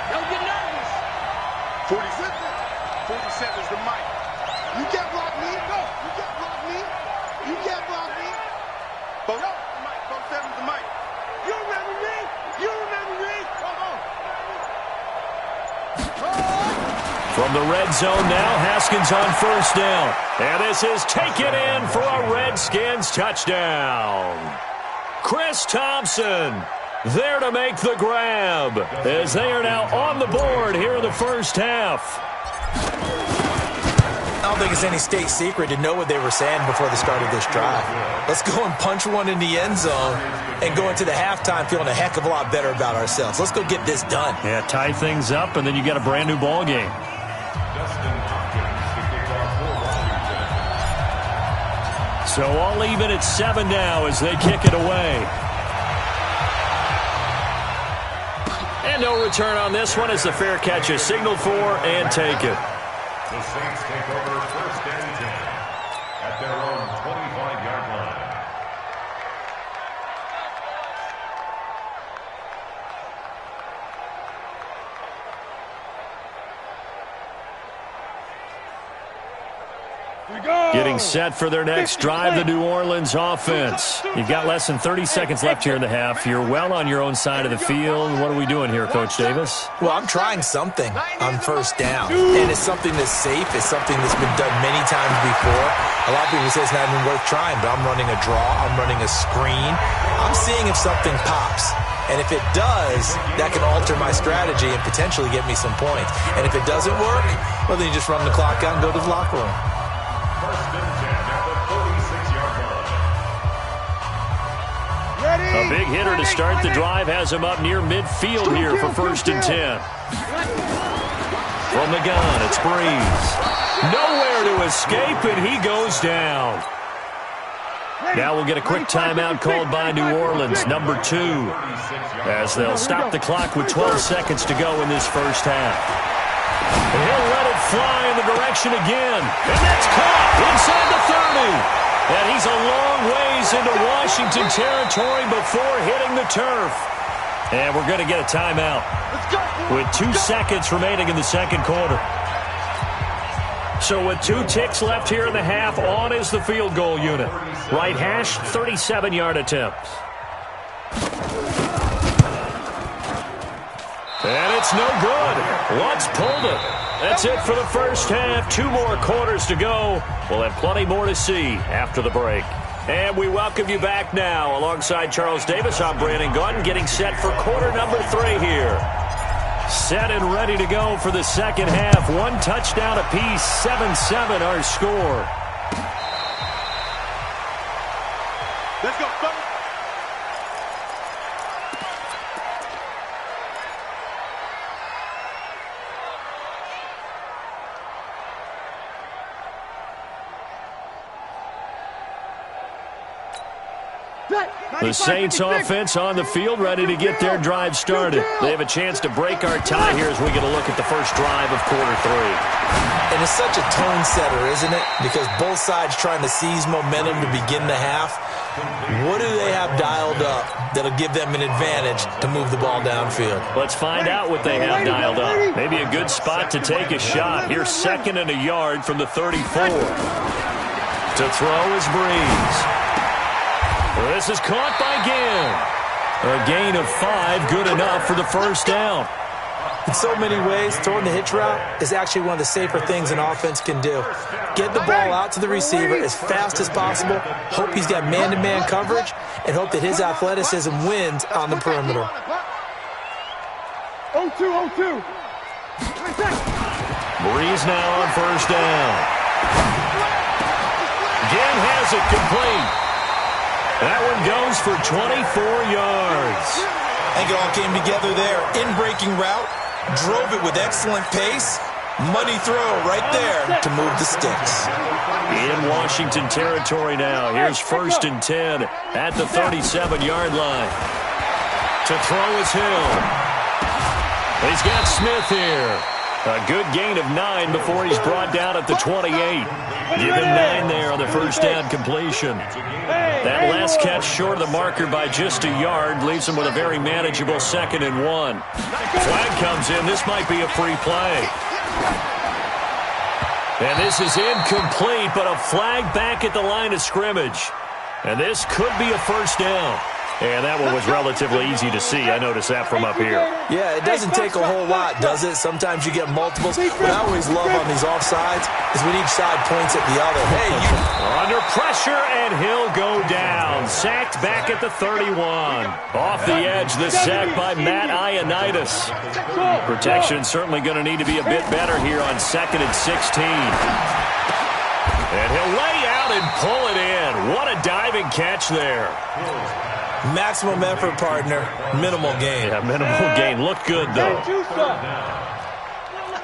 Don't get nervous. 47 is the mic. You can't block me. No, you can't block me. You can't block me. 47 is the mic. You remember me? You remember me? Come on. From the red zone now, Haskins on first down. And this is taken in for a Redskins touchdown. Chris Thompson there to make the grab as they are now on the board here in the first half. I don't think it's any state secret to know what they were saying before the start of this drive. Let's go and punch one in the end zone and go into the halftime feeling a heck of a lot better about ourselves. Let's go get this done. Yeah, tie things up, and then you got a brand new ball game. So all even at 7 now as they kick it away. And no return on this one as the fair catch is signaled for and taken. The Saints take over first and 10 at their own 25-yard line. Getting set for their next drive, the New Orleans offense. You've got less than 30 seconds left here in the half. You're well on your own side of the field. What are we doing here, Coach Davis? Well, I'm trying something on first down, and it's something that's safe. It's something that's been done many times before. A lot of people say it's not even worth trying, but I'm running a draw. I'm running a screen. I'm seeing if something pops. And if it does, that can alter my strategy and potentially get me some points. And if it doesn't work, well, then you just run the clock out and go to the locker room. First and 10 at the 46-yard line. A big hitter to start the drive has him up near midfield here for first and 10. From the gun, it's Breeze. Nowhere to escape, and he goes down. Now we'll get a quick timeout called by New Orleans, number 2, as they'll stop the clock with 12 seconds to go in this first half. And he'll let it fly in the direction again. And that's caught inside the 30. And he's a long ways into Washington territory before hitting the turf. And we're going to get a timeout with 2 seconds remaining in the second quarter. So with 2 ticks left here in the half, on is the field goal unit. Right hash, 37-yard attempt. And it's no good. Lutz pulled it. That's it for the first half. 2 more quarters to go. We'll have plenty more to see after the break. And we welcome you back now. Alongside Charles Davis, I'm Brandon Gunn, getting set for quarter number 3 here. Set and ready to go for the second half. 1 touchdown apiece, 7-7 our score. Let's go, fellas. The Saints offense on the field, ready to get their drive started. They have a chance to break our tie here as we get a look at the first drive of quarter 3. And it's such a tone setter, isn't it? Because both sides trying to seize momentum to begin the half. What do they have dialed up that'll give them an advantage to move the ball downfield? Let's find out what they have dialed up. Maybe a good spot to take a shot. Here's 2nd and a yard from the 34. To throw is Breeze. This is caught by Ginn. A gain of 5, good enough for the first down. In so many ways, throwing the hitch route is actually one of the safer things an offense can do. Get the ball out to the receiver as fast as possible, hope he's got man-to-man coverage, and hope that his athleticism wins on the perimeter. 0-2. Breeze now on first down. Ginn has it complete. That one goes for 24 yards. I think it all came together there. In-breaking route, drove it with excellent pace, Money throw right there to move the sticks. In Washington territory now. Here's 1st and 10 at the 37-yard line. To throw is Hill. He's got Smith here. A good gain of 9 before he's brought down at the 28. Give him 9 there on the first down completion. That last catch short of the marker by just a yard leaves him with a very manageable 2nd and 1. Flag comes in. This might be a free play. And this is incomplete, but a flag back at the line of scrimmage. And this could be a first down. And that one was relatively easy to see. I noticed that from up here. Yeah, it doesn't take a whole lot, does it? Sometimes you get multiples. What I always love on these offsides is when each side points at the other. Hey, you... Under pressure, and he'll go down. Sacked back at the 31. Off the edge, the sack by Matt Ioannidis. Protection certainly going to need to be a bit better here on 2nd and 16. And he'll lay out and pull it in. What a diving catch there. Maximum effort, partner. Minimal gain. Yeah, minimal gain. Looked good, though. I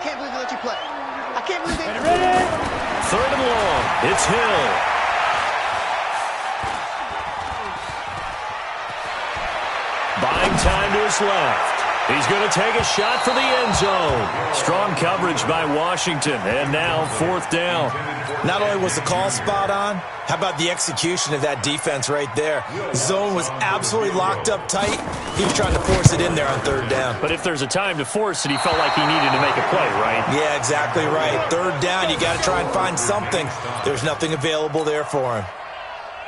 can't believe they let you play. I can't believe they... 3rd and long. It's Hill. Buying time to his left. He's going to take a shot for the end zone. Strong coverage by Washington. And now 4th down. Not only was the call spot on, how about the execution of that defense right there? Zone was absolutely locked up tight. He was trying to force it in there on 3rd down. But if there's a time to force it, he felt like he needed to make a play, right? Yeah, exactly right. 3rd down, you got to try and find something. There's nothing available there for him.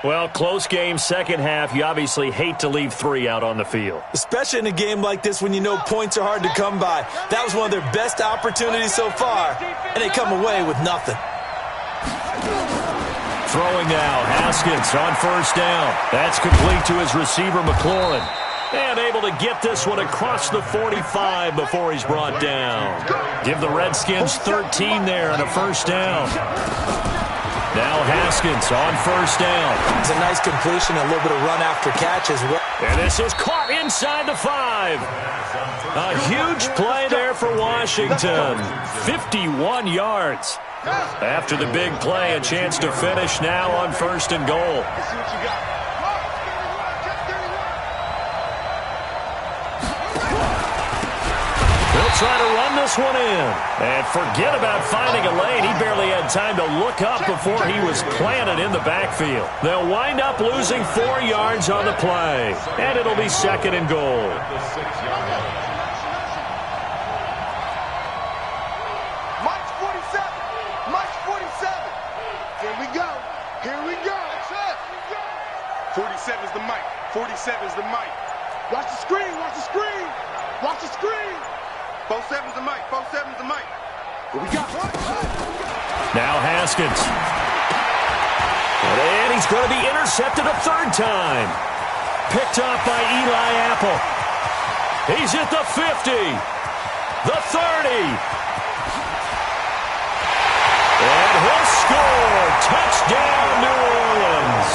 Well, close game, second half. You obviously hate to leave 3 out on the field. Especially in a game like this when you know points are hard to come by. That was one of their best opportunities so far, and they come away with nothing. Throwing now, Haskins on 1st down. That's complete to his receiver, McLaurin. And able to get this one across the 45 before he's brought down. Give the Redskins 13 there on a 1st down. Now Haskins on 1st down. It's a nice completion, a little bit of run after catch as well. And this is caught inside the 5. A huge play there for Washington. 51 yards. After the big play, a chance to finish now on 1st and goal. They'll try to run this one in. And forget about finding a lane. He barely had time to look up before he was planted in the backfield. They'll wind up losing 4 yards on the play. And it'll be 2nd and goal. Mike's 47. Mike's 47. Here we go. Here we go. 47 is the Mike. 47 is the Mike. Watch the screen. Watch the screen. Watch the screen. 47's the Mike. 47's the Mike. What we got? Now Haskins. And he's going to be intercepted a 3rd time. Picked off by Eli Apple. He's at the 50. The 30. And he'll score. Touchdown, New Orleans.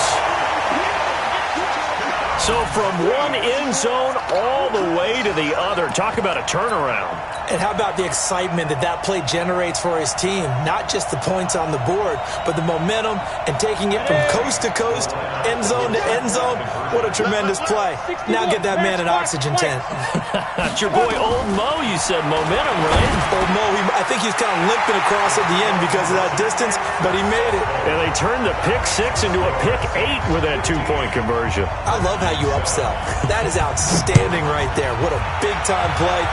So from one end zone all the way to the other. Talk about a turnaround. And how about the excitement that play generates for his team? Not just the points on the board, but the momentum and taking it from coast to coast, end zone to end zone. What a tremendous play. Now get that man an oxygen tent. That's your boy Old Mo, you said. Momentum, right? Old Mo, I think he's kind of limping across at the end because of that distance, but he made it. And they turned the pick 6 into a pick 8 with that 2-point conversion. I love how you upsell. That is outstanding right there. What a big-time play.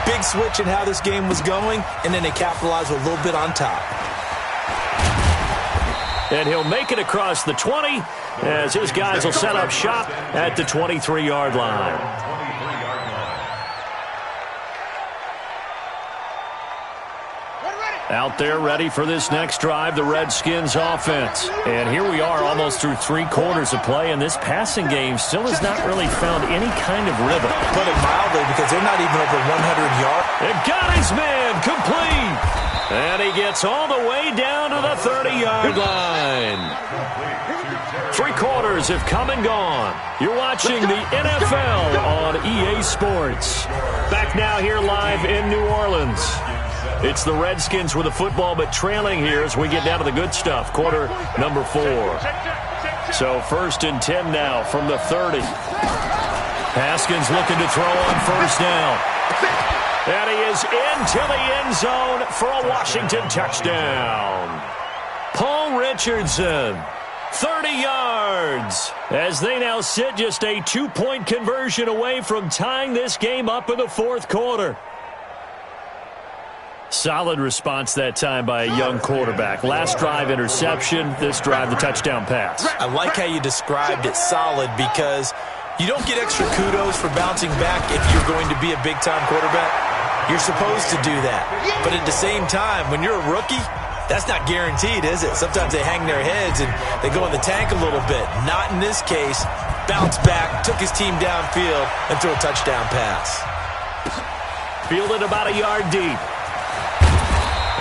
Big switch in how this game was going, and then they capitalized with a little bit on top. And he'll make it across the 20 as his guys will set up shop at the 23-yard line. Out there ready for this next drive, the Redskins offense. And here we are almost through 3 quarters of play, and this passing game still has not really found any kind of rhythm. Put it mildly, because they're not even over 100 yards. It got his man complete. And he gets all the way down to the 30-yard line. 3 quarters have come and gone. You're watching the NFL on EA Sports. Back now here live in New Orleans. It's the Redskins with the football, but trailing here as we get down to the good stuff. Quarter number 4. So 1st and 10 now from the 30. Haskins looking to throw on 1st down. And he is into the end zone for a Washington touchdown. Paul Richardson, 30 yards, as they now sit just a 2-point conversion away from tying this game up in the 4th quarter. Solid response that time by a young quarterback. Last drive, interception. This drive, the touchdown pass. I like how you described it, solid, because you don't get extra kudos for bouncing back if you're going to be a big-time quarterback. You're supposed to do that. But at the same time, when you're a rookie, that's not guaranteed, is it? Sometimes they hang their heads and they go in the tank a little bit. Not in this case. Bounce back, took his team downfield, and threw a touchdown pass. Fielded about a yard deep.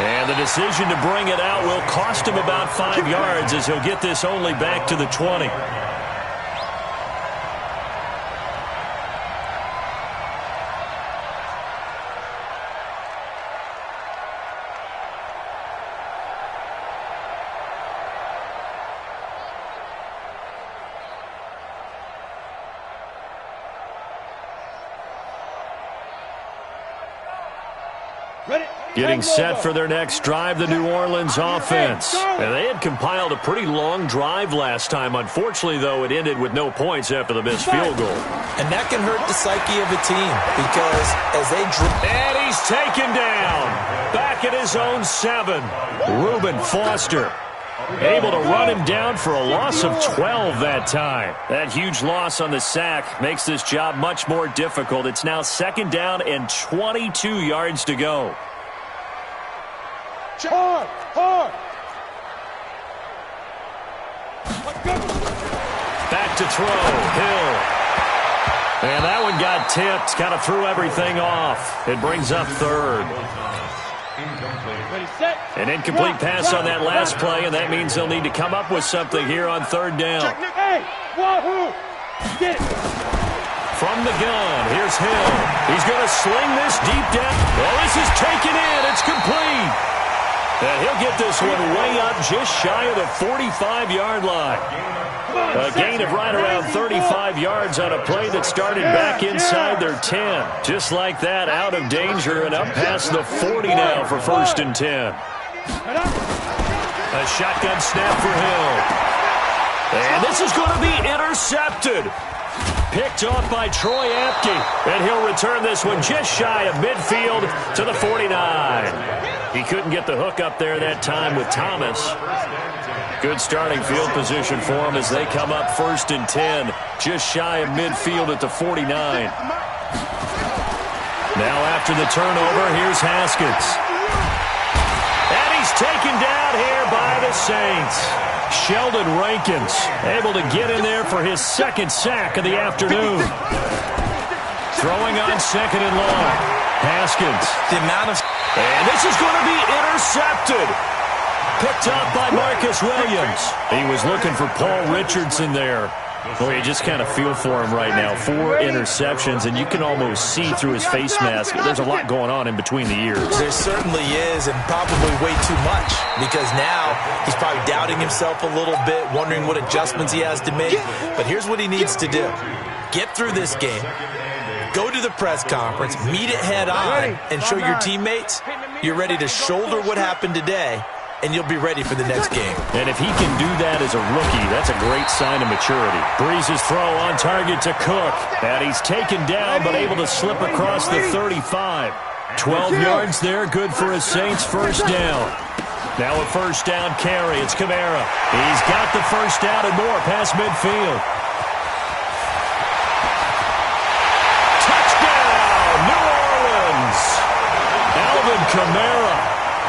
And the decision to bring it out will cost him about 5 yards as he'll get this only back to the 20. Getting set for their next drive, the New Orleans offense. And they had compiled a pretty long drive last time. Unfortunately, though, it ended with no points after the missed field goal. And that can hurt the psyche of a team because as they... And he's taken down. Back at his own 7. Reuben Foster able to run him down for a loss of 12 that time. That huge loss on the sack makes this job much more difficult. It's now 2nd down and 22 yards to go. Hard. Back to throw. Hill. And that one got tipped. Kind of threw everything off. It brings up 3rd. An incomplete pass on that last play, and that means they'll need to come up with something here on 3rd down. Hey, wahoo! Get it. From the gun, here's Hill. He's going to sling this deep down. Well, this is taken in. It's complete. And he'll get this one way up just shy of the 45-yard line. A gain of right around 35 yards on a play that started back inside their 10. Just like that, out of danger and up past the 40 now for 1st and 10. A shotgun snap for Hill. And this is going to be intercepted. Picked off by Troy Apke. And he'll return this one just shy of midfield to the 49. He couldn't get the hook up there that time with Thomas. Good starting field position for him as they come up 1st and 10. Just shy of midfield at the 49. Now after the turnover, here's Haskins. And he's taken down here by the Saints. Sheldon Rankins able to get in there for his 2nd sack of the afternoon. Throwing on 2nd and long. Haskins. The amount of... And this is going to be intercepted. Picked up by Marcus Williams. He was looking for Paul Richardson there. Boy, you just kind of feel for him right now. 4 interceptions, and you can almost see through his face mask. There's a lot going on in between the ears. There certainly is, and probably way too much, because now he's probably doubting himself a little bit, wondering what adjustments he has to make. But here's what he needs to do. Get through this game. Go to the press conference, meet it head on, and show your teammates you're ready to shoulder what happened today, and you'll be ready for the next game. And if he can do that as a rookie, that's a great sign of maturity. Breeze's throw on target to Cook. And he's taken down, but able to slip across the 35. 12 yards there, good for a Saints 1st down. Now a 1st down carry, it's Kamara. He's got the 1st down and more past midfield. Kamara,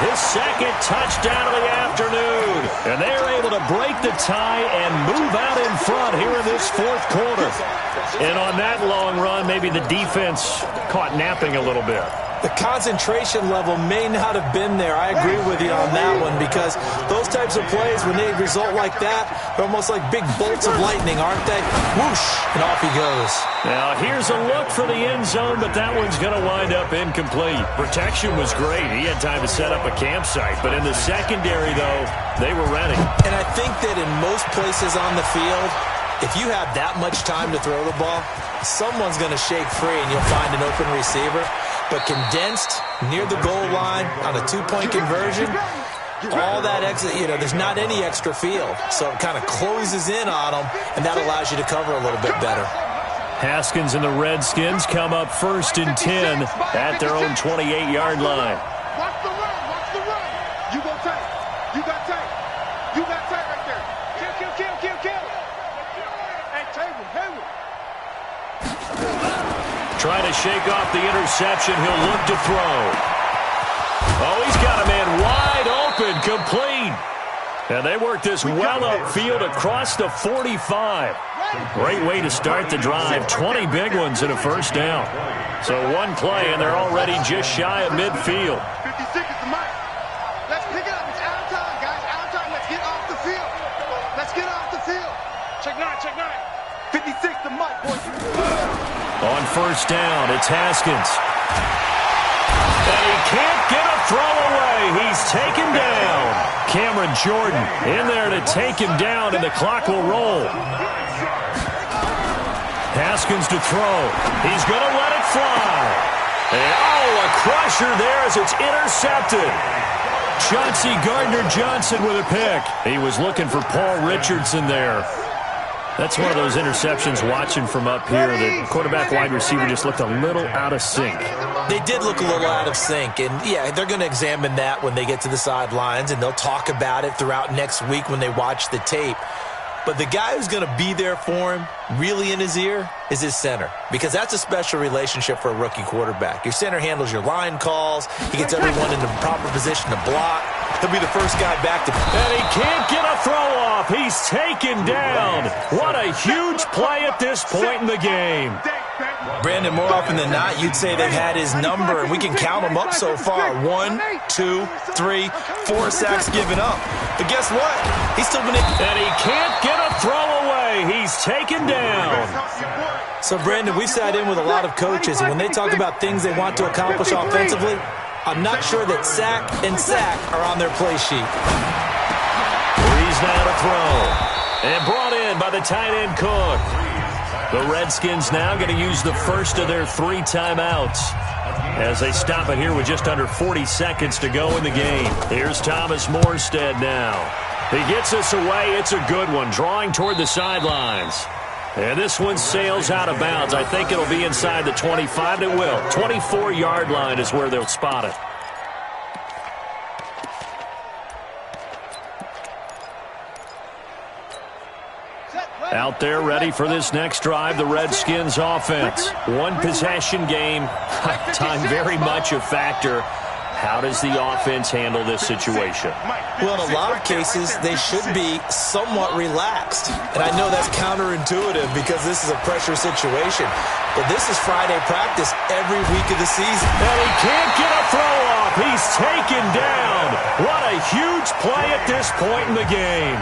his 2nd touchdown of the afternoon. And they're able to break the tie and move out in front here in this 4th quarter. And on that long run, maybe the defense caught napping a little bit. The concentration level may not have been there. I agree with you on that one, because those types of plays, when they result like that, they're almost like big bolts of lightning, aren't they? Whoosh, and off he goes. Now, here's a look for the end zone, but that one's going to wind up incomplete. Protection was great. He had time to set up a campsite, but in the secondary, though, they were ready. And I think that in most places on the field, if you have that much time to throw the ball, someone's going to shake free and you'll find an open receiver. But condensed near the goal line on a two-point conversion, all that extra, there's not any extra field. So it kind of closes in on them, and that allows you to cover a little bit better. Haskins and the Redskins come up 1st and 10 at their own 28-yard line. Watch the run. Watch the run. You go tight. You got tight. You got tight right there. Kill. Hey, table. Trying to shake off the interception. He'll look to throw. Oh, he's got a man wide open, complete. And they work this well upfield across the 45. Great way to start the drive. 20 big ones and a first down. So one play, and they're already just shy of midfield. 56 is the mic. Let's pick it up. It's out of time, guys. Out of time. Let's get off the field. Let's get off the field. Check 9. 56 the mic, boys. On first down, it's Haskins. And he can't get a throw away. He's taken down. Cameron Jordan in there to take him down, and the clock will roll. Haskins to throw. He's going to let it fly. And, a crusher there as it's intercepted. Chauncey Gardner-Johnson with a pick. He was looking for Paul Richardson there. That's one of those interceptions watching from up here. The quarterback wide receiver just looked a little out of sync. They did look a little out of sync, and yeah, they're going to examine that when they get to the sidelines, and they'll talk about it throughout next week when they watch the tape. But the guy who's going to be there for him, really in his ear, is his center, because that's a special relationship for a rookie quarterback. Your center handles your line calls. He gets everyone in the proper position to block. He'll be the first guy back to... And he can't get a throw off. He's taken down. What a huge play at this point in the game. Brandon, more often than not, you'd say they've had his number, and we can count them up so far. 1, 2, 3, 4 sacks given up. But guess what? He's still been... And he can't get a throw away. He's taken down. So, Brandon, we sat in with a lot of coaches, and when they talk about things they want to accomplish offensively, I'm not sure that sack and sack are on their play sheet. Breeze now to throw. And brought in by the tight end Cook. The Redskins now going to use the first of their 3 timeouts as they stop it here with just under 40 seconds to go in the game. Here's Thomas Morstead now. He gets us away. It's a good one, drawing toward the sidelines. And this one sails out of bounds. I think it'll be inside the 25. It will. 24-yard line is where they'll spot it. Out there ready for this next drive, the Redskins offense. One possession game. Time very much a factor. How does the offense handle this situation? Well, in a lot of cases, they should be somewhat relaxed. And I know that's counterintuitive because this is a pressure situation. But this is Friday practice every week of the season. And he can't get a throw off. He's taken down. What a huge play at this point in the game.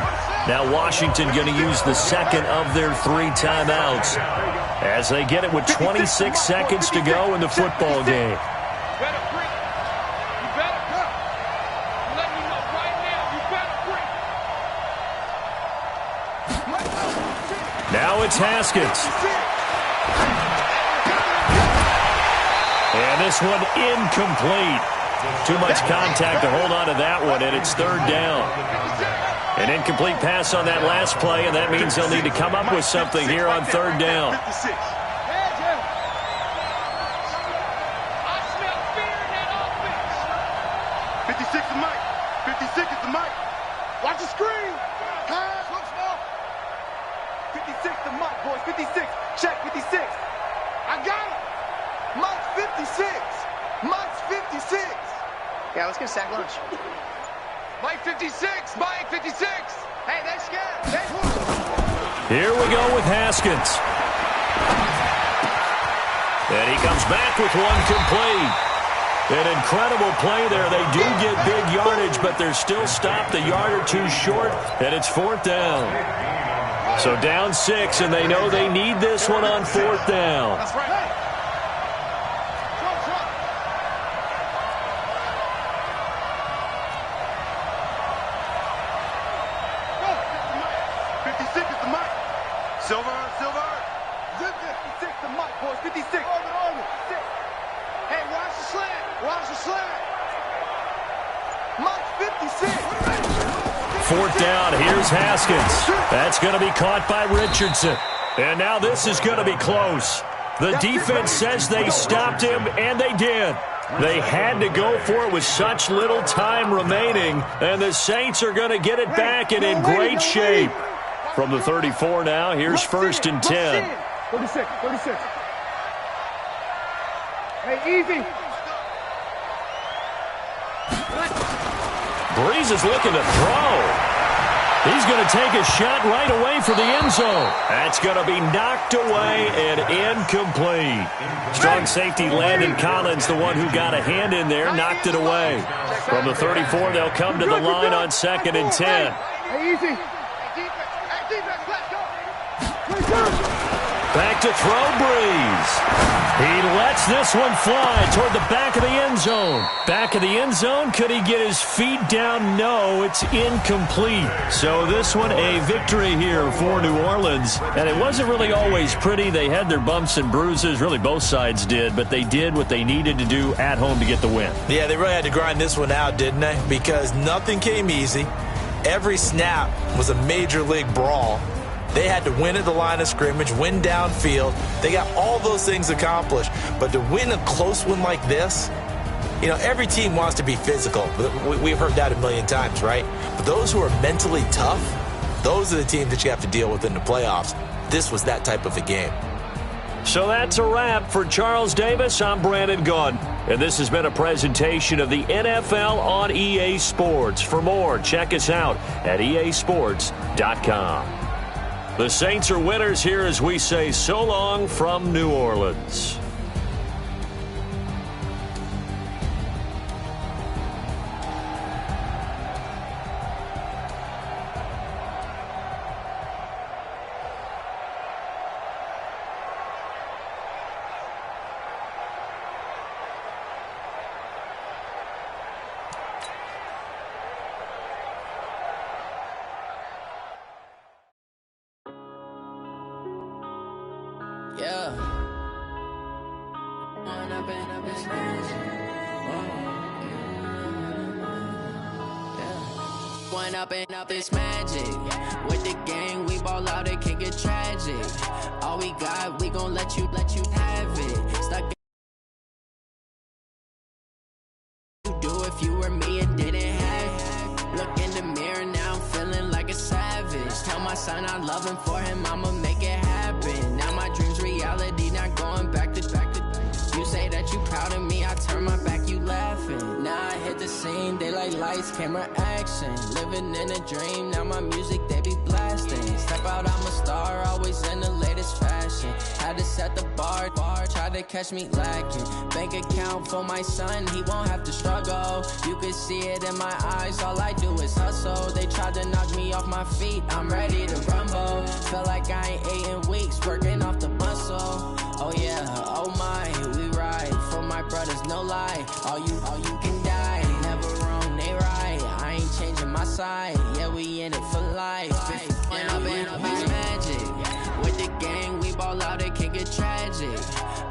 Now Washington going to use the second of their 3 timeouts as they get it with 26 seconds to go in the football game. Now it's Haskins. And this one incomplete. Too much contact to hold on to that one, and it's 3rd down. An incomplete pass on that last play, and that means they'll need to come up with something here on 3rd down. 56 is Mike. 56 is the mic. Watch the screen. Pass. 56 the mic, boys. 56. Check 56. I got it. Mike's 56. Mike's 56. Yeah, let's get a sack lunch. Mike 56. Mike 56. Hey, that's good. Here we go with Haskins. And he comes back with one complete. An incredible play there. They do get big yardage, but they're still stopped a yard or two short, and it's 4th down. So down 6, and they know they need this one on 4th down. That's right. Silver. 56, the mic, boys. 56. Over. Hey, watch the slant. Mike, 56. 4th down. Here's Haskins. That's going to be caught by Richardson. And now this is going to be close. The defense says they stopped him, and they did. They had to go for it with such little time remaining, and the Saints are going to get it back and in great shape. From the 34 now, here's 1st and 10. 36. Hey, easy. Breeze is looking to throw. He's going to take a shot right away for the end zone. That's going to be knocked away and incomplete. Strong safety Landon Collins, the one who got a hand in there, knocked it away. From the 34, they'll come to the line on 2nd and 10. Hey, easy. Back to throw, Breeze. He lets this one fly toward the back of the end zone. Back of the end zone, could he get his feet down? No, it's incomplete. So this one a victory here for New Orleans. And it wasn't really always pretty. They had their bumps and bruises. Really, both sides did. But they did what they needed to do at home to get the win. Yeah, they really had to grind this one out, didn't they? Because nothing came easy. Every snap was a major league brawl. They had to win at the line of scrimmage, win downfield. They got all those things accomplished. But to win a close one like this, you know, every team wants to be physical. We've heard that a million times, right? But those who are mentally tough, those are the teams that you have to deal with in the playoffs. This was that type of a game. So that's a wrap for Charles Davis. I'm Brandon Gaudin, and this has been a presentation of the NFL on EA Sports. For more, check us out at easports.com. The Saints are winners here as we say so long from New Orleans. Yeah. One up and up is magic. With the gang, we ball out, it can get tragic. All we got, we gon' let you have it. Stuck you do if you were me and didn't have. Look in the mirror now, I'm feeling like a savage. Tell my son I love him, for him I'ma make it happen. Now my dreams reality, not going back to. You say that you proud of me, I turn my back, you laughing. Now I hit the scene, they like lights, camera, action. Living in a dream, now my music, they be blasting. Step out, I'm a star, always in the latest fashion. Had to set the bar, try to catch me lacking. Bank account for my son, he won't have to struggle. You can see it in my eyes, all I do is hustle. They tried to knock me off my feet, I'm ready to rumble. Feel like I ain't ate in weeks, working off the muscle. Oh yeah, oh my, we ride for my brothers, no lie. All you can die, never wrong, they right. I ain't changing my side, yeah, we in it for life. And I've been magic. With the gang, we ball out, it can get tragic.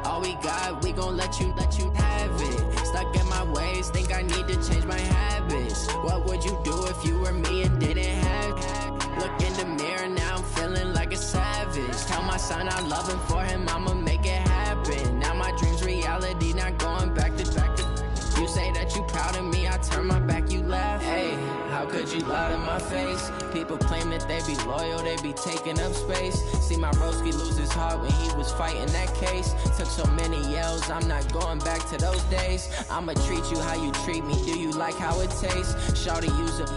All we got, we gon' let you have it. Stuck in my ways, think I need to change my habits. What would you do if you were me and didn't have? Look in the mirror, now I'm feeling like a savage. Tell my son I love him, for him I'ma make it happen. Now my dreams reality, not going back to. You say that you proud of me, I turn my back, you laugh. Hey, how could you lie to my face? People claim that they be loyal, they be taking up space. See my broski lose his heart when he was fighting that case. Took so many yells, I'm not going back to those days. I'ma treat you how you treat me, do you like how it tastes? Shawty, use it,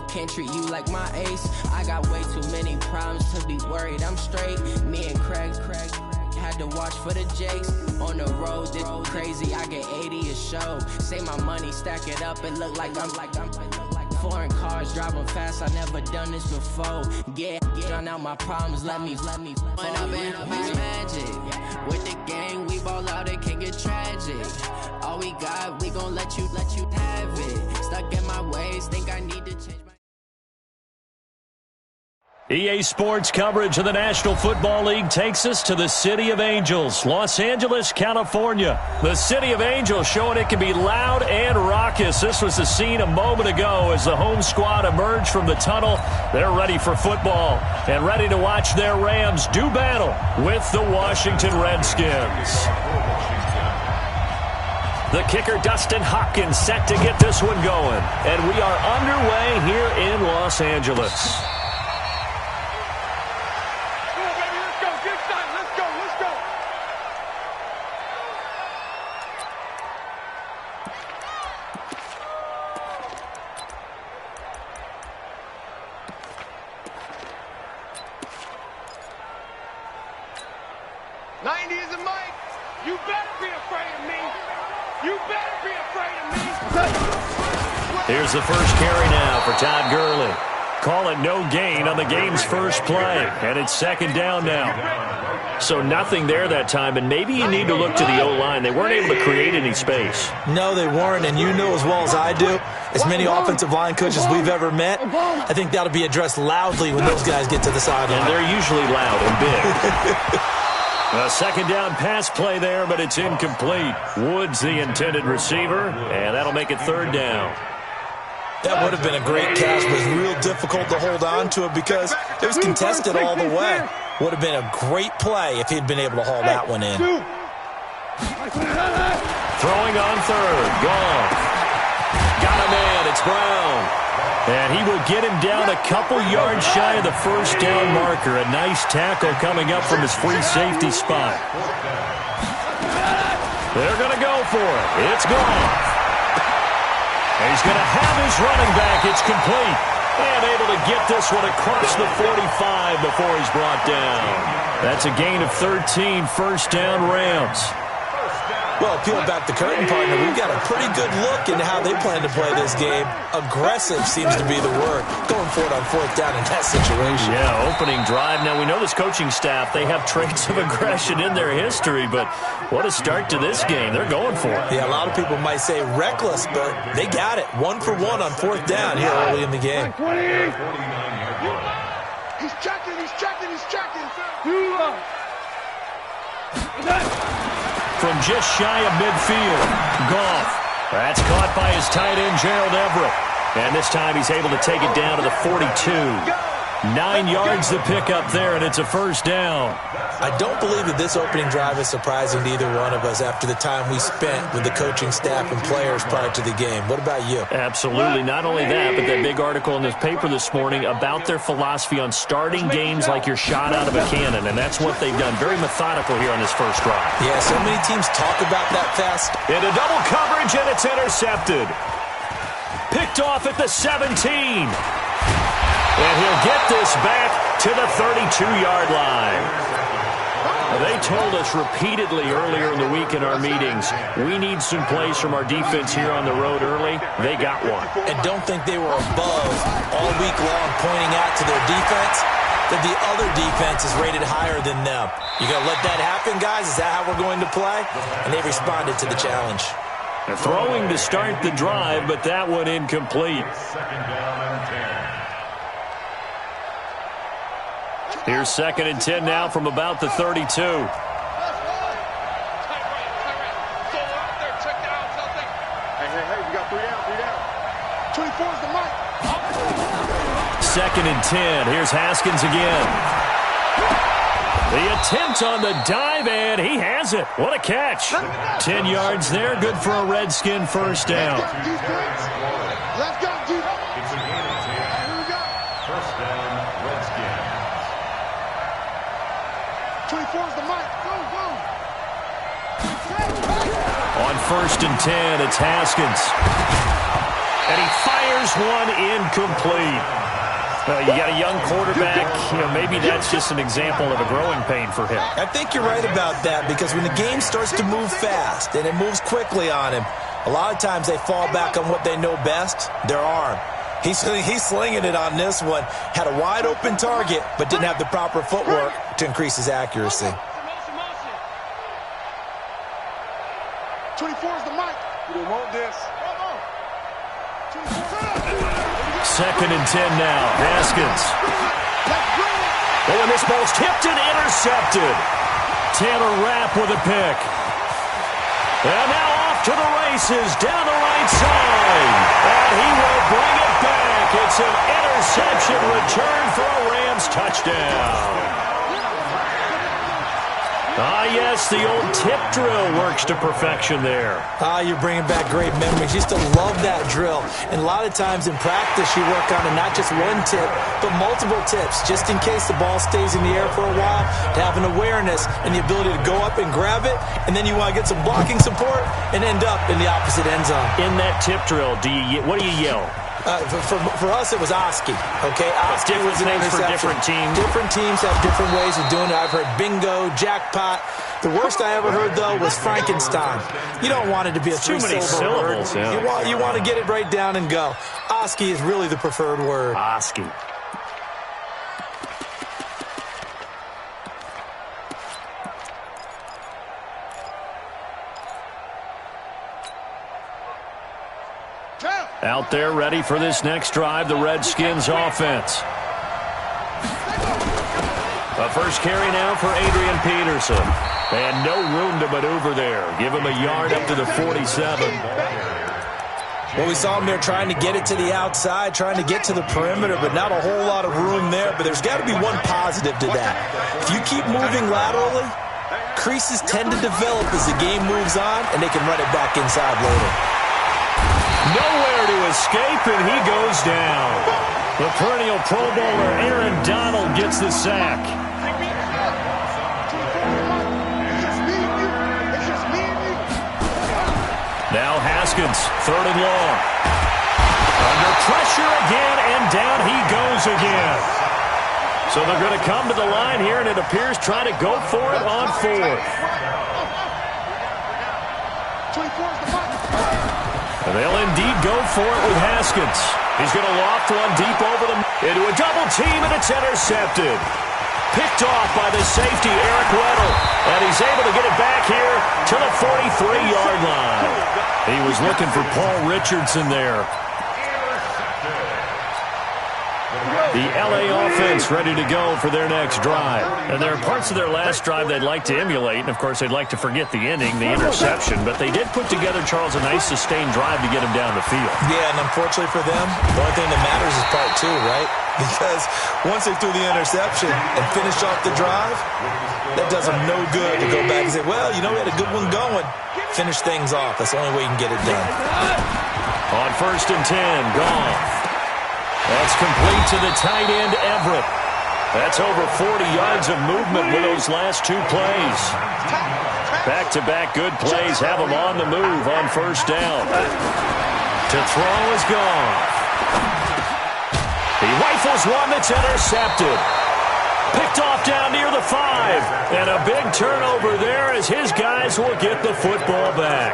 can't treat you like my ace. I got way too many problems to be worried, I'm straight. Me and Craig had had to watch for the jakes. On the road, this crazy, I get 80 a show. Say my money, stack it up, it look like I'm foreign cars, driving fast, I never done this before. Get out my problems, let me When I've been up is magic. With the gang, we ball out, it can get tragic. All we got, we gon' let you have it. Stuck in my ways, think I need to change my... EA Sports coverage of the National Football League takes us to the City of Angels, Los Angeles, California. The City of Angels showing it can be loud and raucous. This was the scene a moment ago as the home squad emerged from the tunnel. They're ready for football and ready to watch their Rams do battle with the Washington Redskins. The kicker, Dustin Hopkins, set to get this one going. And we are underway here in Los Angeles. 90 is a mic. You better be afraid of me. You better be afraid of me. Here's the first carry now for Todd Gurley. Call it no gain on the game's first play. And it's second down now. So nothing there that time, and maybe you need to look to the O-line. They weren't able to create any space. No, they weren't, and you know as well as I do, as many offensive line coaches we've ever met, I think that'll be addressed loudly when those guys get to the sideline. And they're usually loud and big. A second down pass play there, but it's incomplete. Woods the intended receiver, and that'll make it third down. That would have been a great catch, but it was real difficult to hold on to it because it was contested all the way. Would have been a great play if he'd been able to haul that one in. Throwing on third. Goff. Got a man. It's Brown. And he will get him down a couple yards shy of the first down marker. A nice tackle coming up from his free safety spot. They're going to go for it. It's Goff. And he's going to have his running back. It's complete. And able to get this one across the 45 before he's brought down. That's a gain of 13, first down Rams. Well, peel back the curtain, partner. We've got a pretty good look into how they plan to play this game. Aggressive seems to be the word. Going for it on fourth down in that situation. Yeah, opening drive. Now, we know this coaching staff, they have traits of aggression in their history, but what a start to this game. They're going for it. Yeah, a lot of people might say reckless, but they got it. 1 for 1 on fourth down here early in the game. He's checking, he's checking, he's checking. From just shy of midfield, Goff. That's caught by his tight end, Gerald Everett. And this time he's able to take it down to the 42. 9 yards to pick up there, and it's a first down. I don't believe that this opening drive is surprising to either one of us after the time we spent with the coaching staff and players prior to the game. What about you? Absolutely. Not only that, but that big article in the paper this morning about their philosophy on starting games like you're shot out of a cannon, and that's what they've done. Very methodical here on this first drive. Yeah, so many teams talk about that fast. Into double coverage, and it's intercepted. Picked off at the 17. And he'll get this back to the 32-yard line. They told us repeatedly earlier in the week in our meetings, we need some plays from our defense here on the road early. They got one. And don't think they were above all week long pointing out to their defense that the other defense is rated higher than them. You going to let that happen, guys? Is that how we're going to play? And they responded to the challenge. They're throwing to start the drive, but that one incomplete. Second down and 10. Here's second and 10 now from about the 32. Hey, you got 3 down. 24 is the mic. Second and 10. Here's Haskins again. The attempt on the dive, and he has it. What a catch. 10 yards there. Good for a Redskin first down. Let's go, defense. It's a gain of 10. Here we go. First down, Redskins. 24 is the mic. Go. On first and 10, it's Haskins. And he fires one incomplete. You got a young quarterback. Maybe that's just an example of a growing pain for him. I think you're right about that, because when the game starts to move fast and it moves quickly on him, a lot of times they fall back on what they know best, their arm. He's slinging it on this one. Had a wide open target, but didn't have the proper footwork to increase his accuracy. 24 is the mic. You don't want this. Second and 10 now. Haskins. Oh, and this ball's tipped and intercepted. Taylor Rapp with a pick. And now off to the races down the right side. And he will bring it back. It's an interception return for a Rams touchdown. Yes, the old tip drill works to perfection there. You're bringing back great memories. Used to love that drill. And a lot of times in practice, you work on it, not just one tip, but multiple tips, just in case the ball stays in the air for a while, to have an awareness and the ability to go up and grab it, and then you want to get some blocking support and end up in the opposite end zone. In that tip drill, what do you yell? For us, it was Oski. Okay, Oski was an names for interception. different teams. Different teams have different ways of doing it. I've heard bingo, jackpot. The worst I ever heard, though, was Frankenstein. You don't want it to be a three-syllable word. Yeah. You want to get it right down and go. Oski is really the preferred word. Oski. Out there ready for this next drive, the Redskins offense. A first carry now for Adrian Peterson. And no room to maneuver there. Give him a yard up to the 47. Well, we saw him there trying to get it to the outside, trying to get to the perimeter, but not a whole lot of room there. But there's got to be one positive to that. If you keep moving laterally, creases tend to develop as the game moves on, and they can run it back inside later. Nowhere to escape, and he goes down. The perennial Pro Bowler Aaron Donald gets the sack. Now Haskins, third and long. Under pressure again, and down he goes again. So they're going to come to the line here, and it appears trying to go for it on fourth. And they'll indeed go for it with Haskins. He's going to loft one deep over them into a double team, and it's intercepted. Picked off by the safety, Eric Weddle. And he's able to get it back here to the 43-yard line. He was looking for Paul Richardson there. The L.A. offense ready to go for their next drive. And there are parts of their last drive they'd like to emulate. And, of course, they'd like to forget the ending, the interception. But they did put together, Charles, a nice sustained drive to get him down the field. Yeah, and unfortunately for them, the only thing that matters is part two, right? Because once they threw the interception and finished off the drive, that does them no good to go back and say, well, you know, we had a good one going. Finish things off. That's the only way you can get it done. On first and 10, Goff. That's complete to the tight end, Everett. That's over 40 yards of movement with those last two plays. Back-to-back good plays have him on the move on first down. To throw is Goff. He rifles one that's intercepted. Picked off down near the 5. And a big turnover there as his guys will get the football back.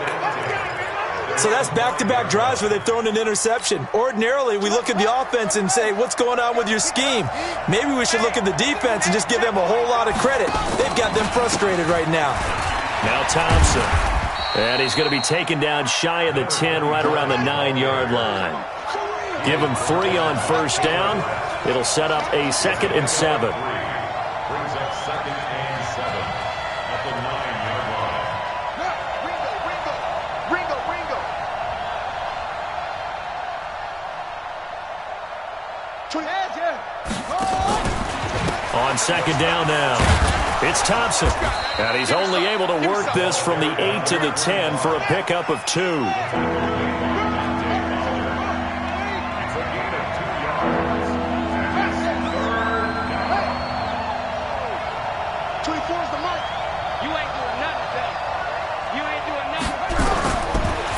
So that's back-to-back drives where they've thrown an interception. Ordinarily, we look at the offense and say, what's going on with your scheme? Maybe we should look at the defense and just give them a whole lot of credit. They've got them frustrated right now. Now Thompson. And he's going to be taken down shy of the 10, right around the 9-yard line. Give him 3 on first down. It'll set up a 2nd and 7. Brings up 2nd and 7 at the 9-yard line. On second down now, it's Thompson. And he's only able to work this from the 8 to the 10 for a pickup of 2.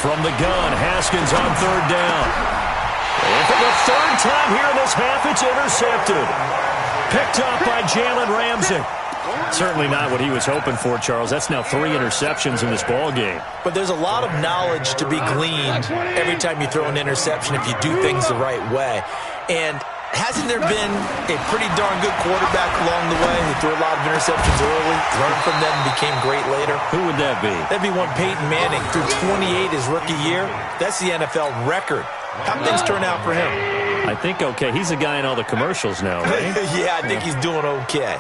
From the gun, Haskins on third down. And for the third time here in this half, it's intercepted. Picked up by Jalen Ramsey. Certainly not what he was hoping for, Charles. That's now 3 interceptions in this ball game. But there's a lot of knowledge to be gleaned every time you throw an interception if you do things the right way. And hasn't there been a pretty darn good quarterback along the way who threw a lot of interceptions early, learned from them, and became great later? Who would that be? That'd be one Peyton Manning. Threw 28 his rookie year. That's the NFL record. How things turn out for him? I think okay. He's a guy in all the commercials now, right? Yeah, I think he's doing okay.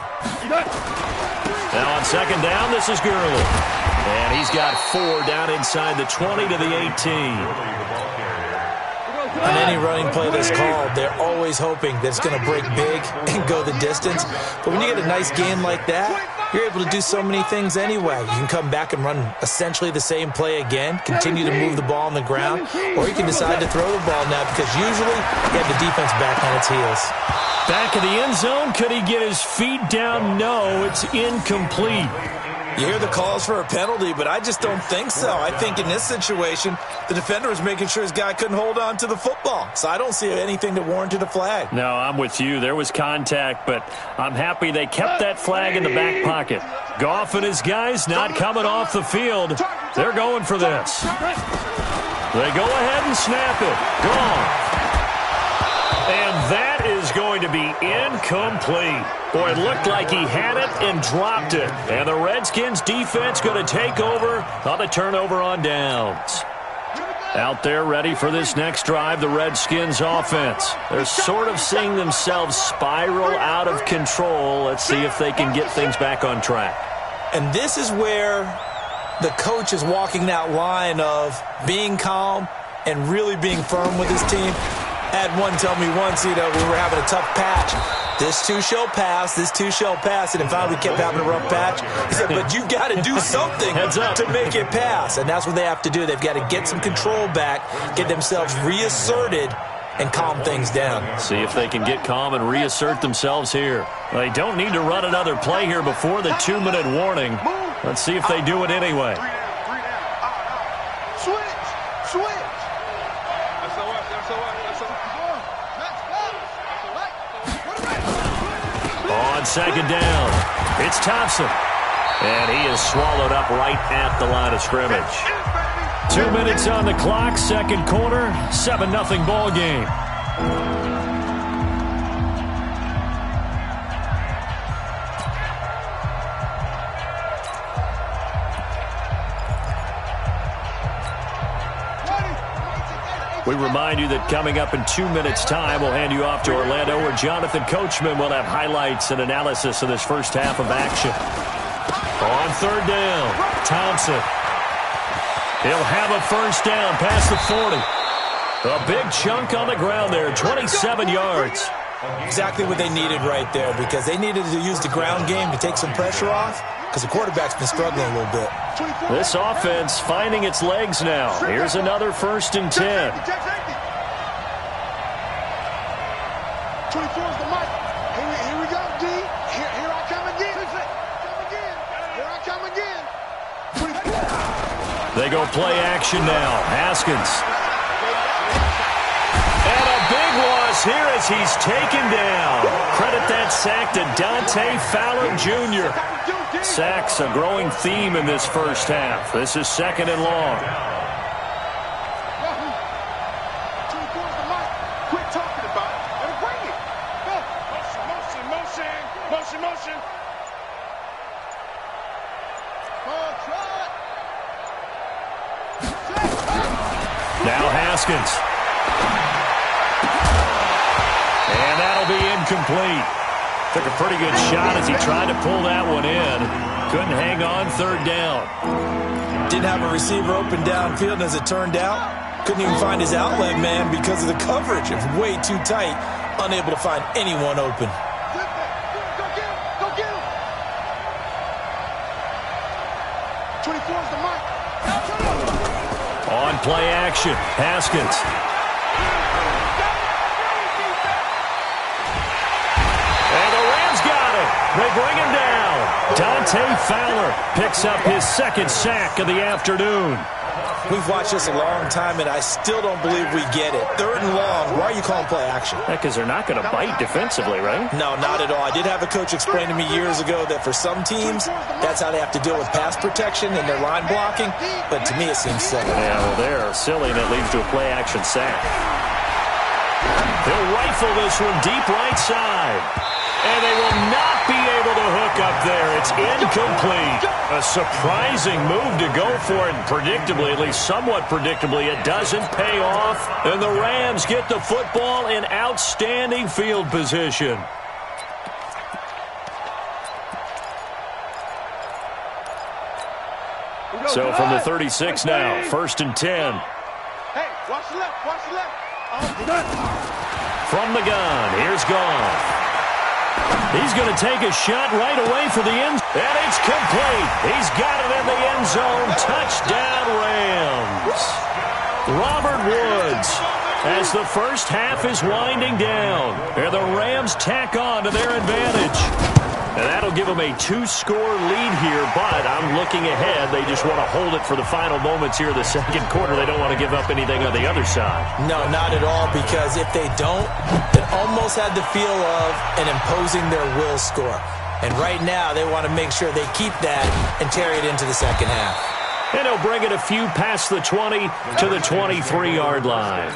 Now on second down, this is Gurley. And he's got 4 down inside the 20 to the 18. On any running play that's called, they're always hoping that it's going to break big and go the distance. But when you get a nice game like that, you're able to do so many things anyway. You can come back and run essentially the same play again, continue to move the ball on the ground, or you can decide to throw the ball now because usually you have the defense back on its heels. Back in the end zone, could he get his feet down? No, it's incomplete. You hear the calls for a penalty, but I just don't think so. I think in this situation, the defender was making sure his guy couldn't hold on to the football. So I don't see anything that warranted a flag. No, I'm with you. There was contact, but I'm happy they kept that flag in the back pocket. Goff and his guys not coming off the field. They're going for this. They go ahead and snap it. Gone. And that is going to be incomplete. Boy, it looked like he had it and dropped it. And the Redskins defense going to take over on the turnover on downs. Out there ready for this next drive, the Redskins offense. They're sort of seeing themselves spiral out of control. Let's see if they can get things back on track. And this is where the coach is walking that line of being calm and really being firm with his team. Had one tell me once, we were having a tough patch. This too shall pass, this too shall pass. And then finally we kept having a rough patch. He said, but you've got to do something to make it pass. And that's what they have to do. They've got to get some control back, get themselves reasserted, and calm things down. See if they can get calm and reassert themselves here. They don't need to run another play here before the 2-minute warning. Let's see if they do it anyway. On second down, it's Thompson. And he is swallowed up right at the line of scrimmage. 2 minutes on the clock, second quarter, 7-0 ball game. We remind you that coming up in 2 minutes' time, we'll hand you off to Orlando, where Jonathan Coachman will have highlights and analysis of this first half of action. On third down, Thompson. He'll have a first down past the 40. A big chunk on the ground there, 27 yards. Exactly what they needed right there, because they needed to use the ground game to take some pressure off, because the quarterback's been struggling a little bit. This offense finding its legs now. Here's another 1st and 10. 24 is the mic. Here we go, D. Here I come again. Here I come again. They go play action now. Haskins. And a big loss here as he's taken down. Credit that sack to Dante Fowler Jr. Sacks a growing theme in this first half. This is 2nd and long. 24 is the mic. Quit talking about it. Better bring it. Go. Motion. Now Haskins. And that'll be incomplete. Took a pretty good shot as he tried to pull that one in. Couldn't hang on, third down. Didn't have a receiver open downfield, and as it turned out, couldn't even find his outlet man because of the coverage. It was way too tight, unable to find anyone open. Go get him. 24 is the mic. On play action, Haskins. And the Rams got it. They bring him down. Dante Fowler picks up his 2nd sack of the afternoon. We've watched this a long time, and I still don't believe we get it. 3rd and long. Why are you calling play action? Because they're not going to bite defensively, right? No, not at all. I did have a coach explain to me years ago that for some teams, that's how they have to deal with pass protection and their line blocking. But to me, it seems silly. Yeah, well, they're silly, and it leads to a play action sack. He'll rifle this one deep right side. And they will not be able to hook up there. It's incomplete. A surprising move to go for it. And predictably, at least somewhat predictably, it doesn't pay off. And the Rams get the football in outstanding field position. So from the 36 now, 1st and 10. Hey, watch the left, watch the left. From the gun, here's Goff. He's going to take a shot right away for the end. And it's complete. He's got it in the end zone. Touchdown, Rams. Robert Woods, as the first half is winding down. And the Rams tack on to their advantage. And that'll give them a 2-score lead here, but I'm looking ahead. They just want to hold it for the final moments here in the 2nd quarter. They don't want to give up anything on the other side. No, not at all, because if they don't, it almost had the feel of an imposing their will score. And right now, they want to make sure they keep that and carry it into the 2nd half. And he'll bring it a few past the 20 to the 23-yard line.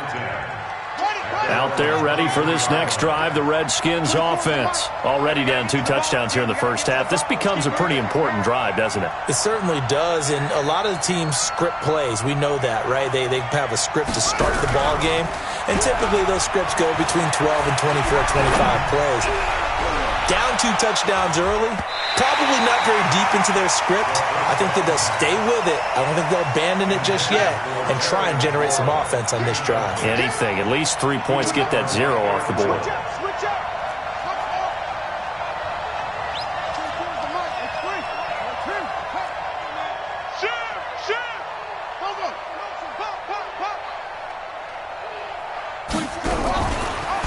Out there ready for this next drive, the Redskins offense. Already down 2 touchdowns here in the first half. This becomes a pretty important drive, doesn't it? It certainly does, and a lot of the teams script plays. We know that, right? They have a script to start the ball game, and typically those scripts go between 12 and 24, 25 plays. Down 2 touchdowns early, probably not very deep into their script. I think that they'll stay with it. I don't think they'll abandon it just yet and try and generate some offense on this drive. Anything. At least 3 points, get that 0 off the board.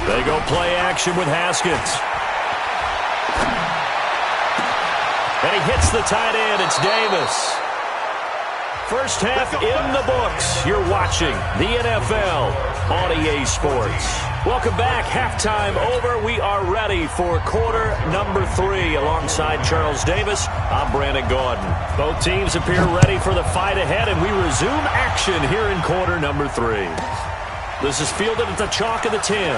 They go play action with Haskins. And he hits the tight end. It's Davis. First half in the books. You're watching the NFL on EA Sports. Welcome back. Halftime over. We are ready for quarter number 3. Alongside Charles Davis, I'm Brandon Gordon. Both teams appear ready for the fight ahead, and we resume action here in quarter number 3. This is fielded at the chalk of the 10.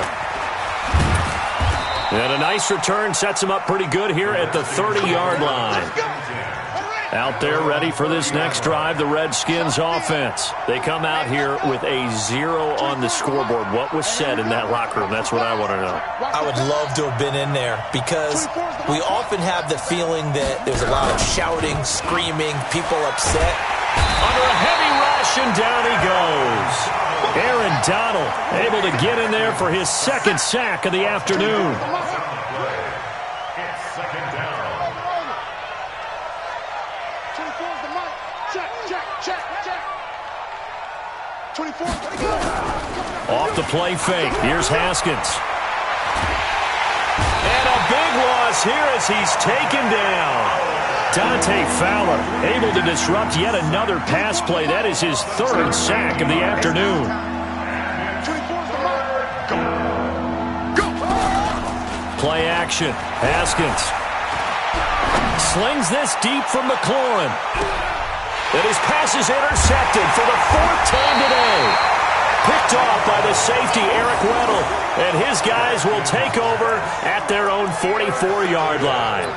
And a nice return sets him up pretty good here at the 30-yard line. Out there ready for this next drive, the Redskins offense. They come out here with a 0 on the scoreboard. What was said in that locker room? That's what I want to know. I would love to have been in there because we often have the feeling that there's a lot of shouting, screaming, people upset. Under a heavy rush, and down he goes. Aaron Donald able to get in there for his 2nd sack of the afternoon. It's 2nd down. Off the play fake. Here's Haskins. And a big loss here as he's taken down. Dante Fowler able to disrupt yet another pass play. That is his 3rd sack of the afternoon. Play action. Haskins slings this deep from McLaurin. And his pass is intercepted for the 4th time today. Picked off by the safety, Eric Weddle. And his guys will take over at their own 44-yard line.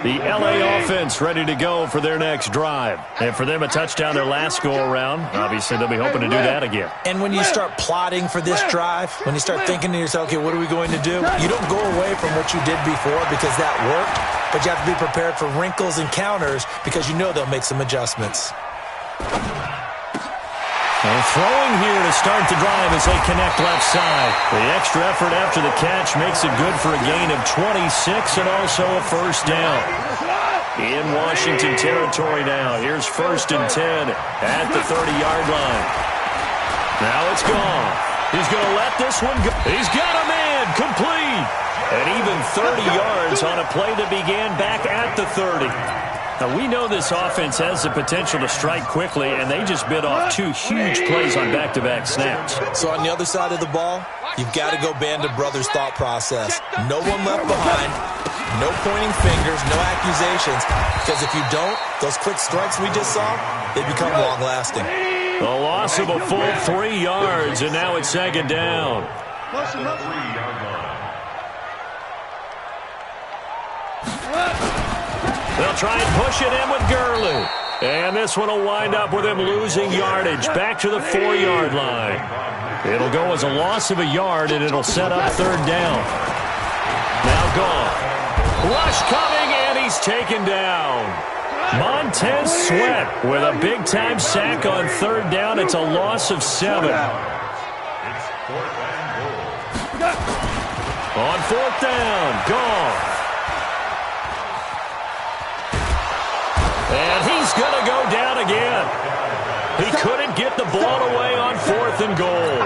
The LA offense ready to go for their next drive. And for them, a touchdown their last go-around. Obviously, they'll be hoping to do that again. And when you start plotting for this drive, when you start thinking to yourself, okay, what are we going to do? You don't go away from what you did before because that worked, but you have to be prepared for wrinkles and counters because you know they'll make some adjustments. And throwing here to start the drive as they connect left side. The extra effort after the catch makes it good for a gain of 26 and also a 1st down. In Washington territory now. Here's 1st and 10 at the 30-yard line. Now it's gone. He's going to let this one go. He's got a man complete. And even 30 yards on a play that began back at the 30. Now, we know this offense has the potential to strike quickly, and they just bit off 2 huge plays on back-to-back snaps. So on the other side of the ball, you've got to go Band of Brothers thought process. No one left behind, no pointing fingers, no accusations, because if you don't, those quick strikes we just saw, they become long-lasting. A loss of a full 3 yards, and now it's second down. They'll try and push it in with Gurley. And this one will wind up with him losing yardage back to the 4-yard line. It'll go as a loss of a yard, and it'll set up third down. Now gone. Rush coming, and he's taken down. Montez Sweat with a big-time sack on third down. It's a loss of 7. On fourth down, gone. And he's going to go down again. He couldn't get the ball away on 4th and goal.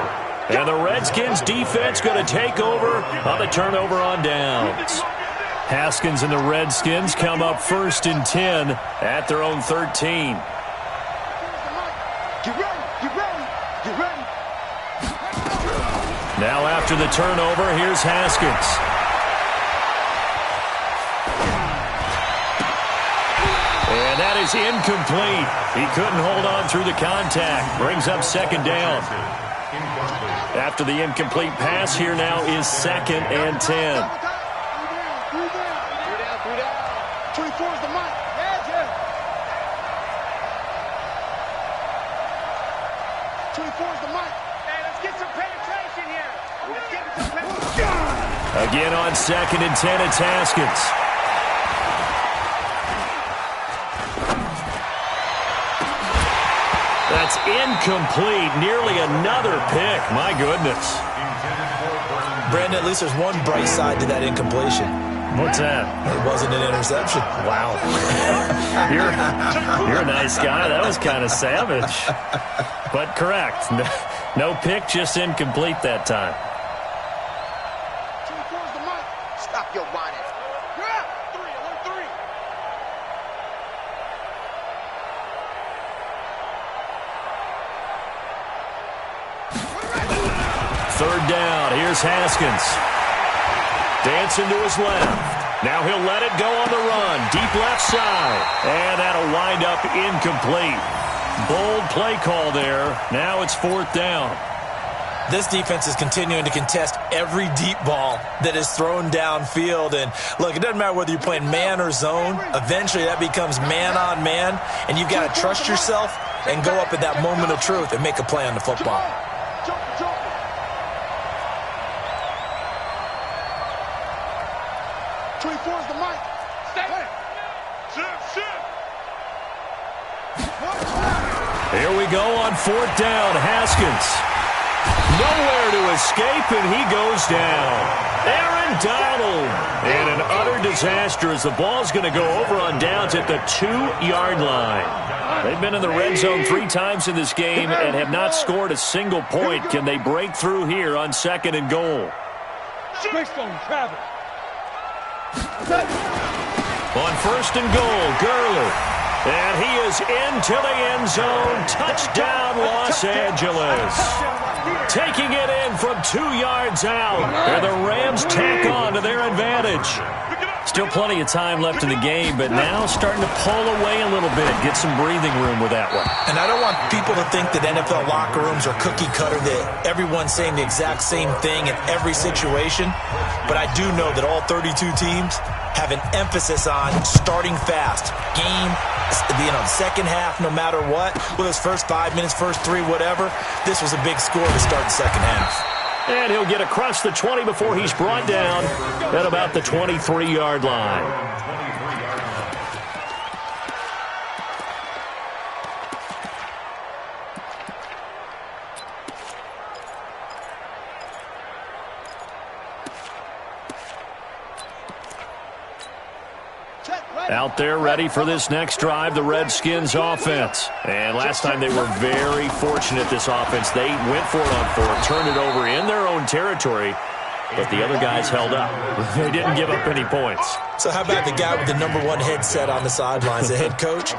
And the Redskins defense going to take over on the turnover on downs. Haskins and the Redskins come up 1st and 10 at their own 13. Now after the turnover, here's Haskins. And that is incomplete. He couldn't hold on through the contact. Brings up second down. After the incomplete pass, here now is 2nd and 10. 24 is the mic. Yeah. 24 is the mic. Hey, let's get some penetration here. Let's get some penetration. Again on 2nd and 10, it's Haskins. That's incomplete. Nearly another pick. My goodness. Brandon, at least there's one bright side to that incompletion. What's that? It wasn't an interception. Wow. You're a nice guy. That was kind of savage. But correct. No pick, just incomplete that time. Stop your whining. Third down. Here's Haskins. Dancing to his left. Now he'll let it go on the run. Deep left side. And that'll wind up incomplete. Bold play call there. Now it's 4th down. This defense is continuing to contest every deep ball that is thrown downfield. And look, it doesn't matter whether you're playing man or zone. Eventually that becomes man on man. And you've got to trust yourself and go up at that moment of truth and make a play on the football. 24 is the mic. Stay. Here we go on 4th down. Haskins. Nowhere to escape, and he goes down. Aaron Donald. And an utter disaster as the ball's going to go over on downs at the 2-yard line. They've been in the red zone 3 times in this game and have not scored a single point. Can they break through here on 2nd and goal? Travis. On 1st and goal, Gurley. And he is into the end zone. Touchdown, Los Angeles. Taking it in from 2 yards out. And the Rams tack on to their advantage. Still plenty of time left in the game, but now starting to pull away a little bit. Get some breathing room with that one. And I don't want people to think that NFL locker rooms are cookie cutter, that everyone's saying the exact same thing in every situation. But I do know that all 32 teams have an emphasis on starting fast. Game, second half, no matter what. Whether it's first 5 minutes, first 3, whatever. This was a big score to start the second half. And he'll get across the 20 before he's brought down at about the 23-yard line. Out there ready for this next drive, the Redskins offense. And last time they were very fortunate, this offense. They went for it on 4th, turned it over in their own territory, but the other guys held up. They didn't give up any points. So how about the guy with the #1 headset on the sidelines, the head coach?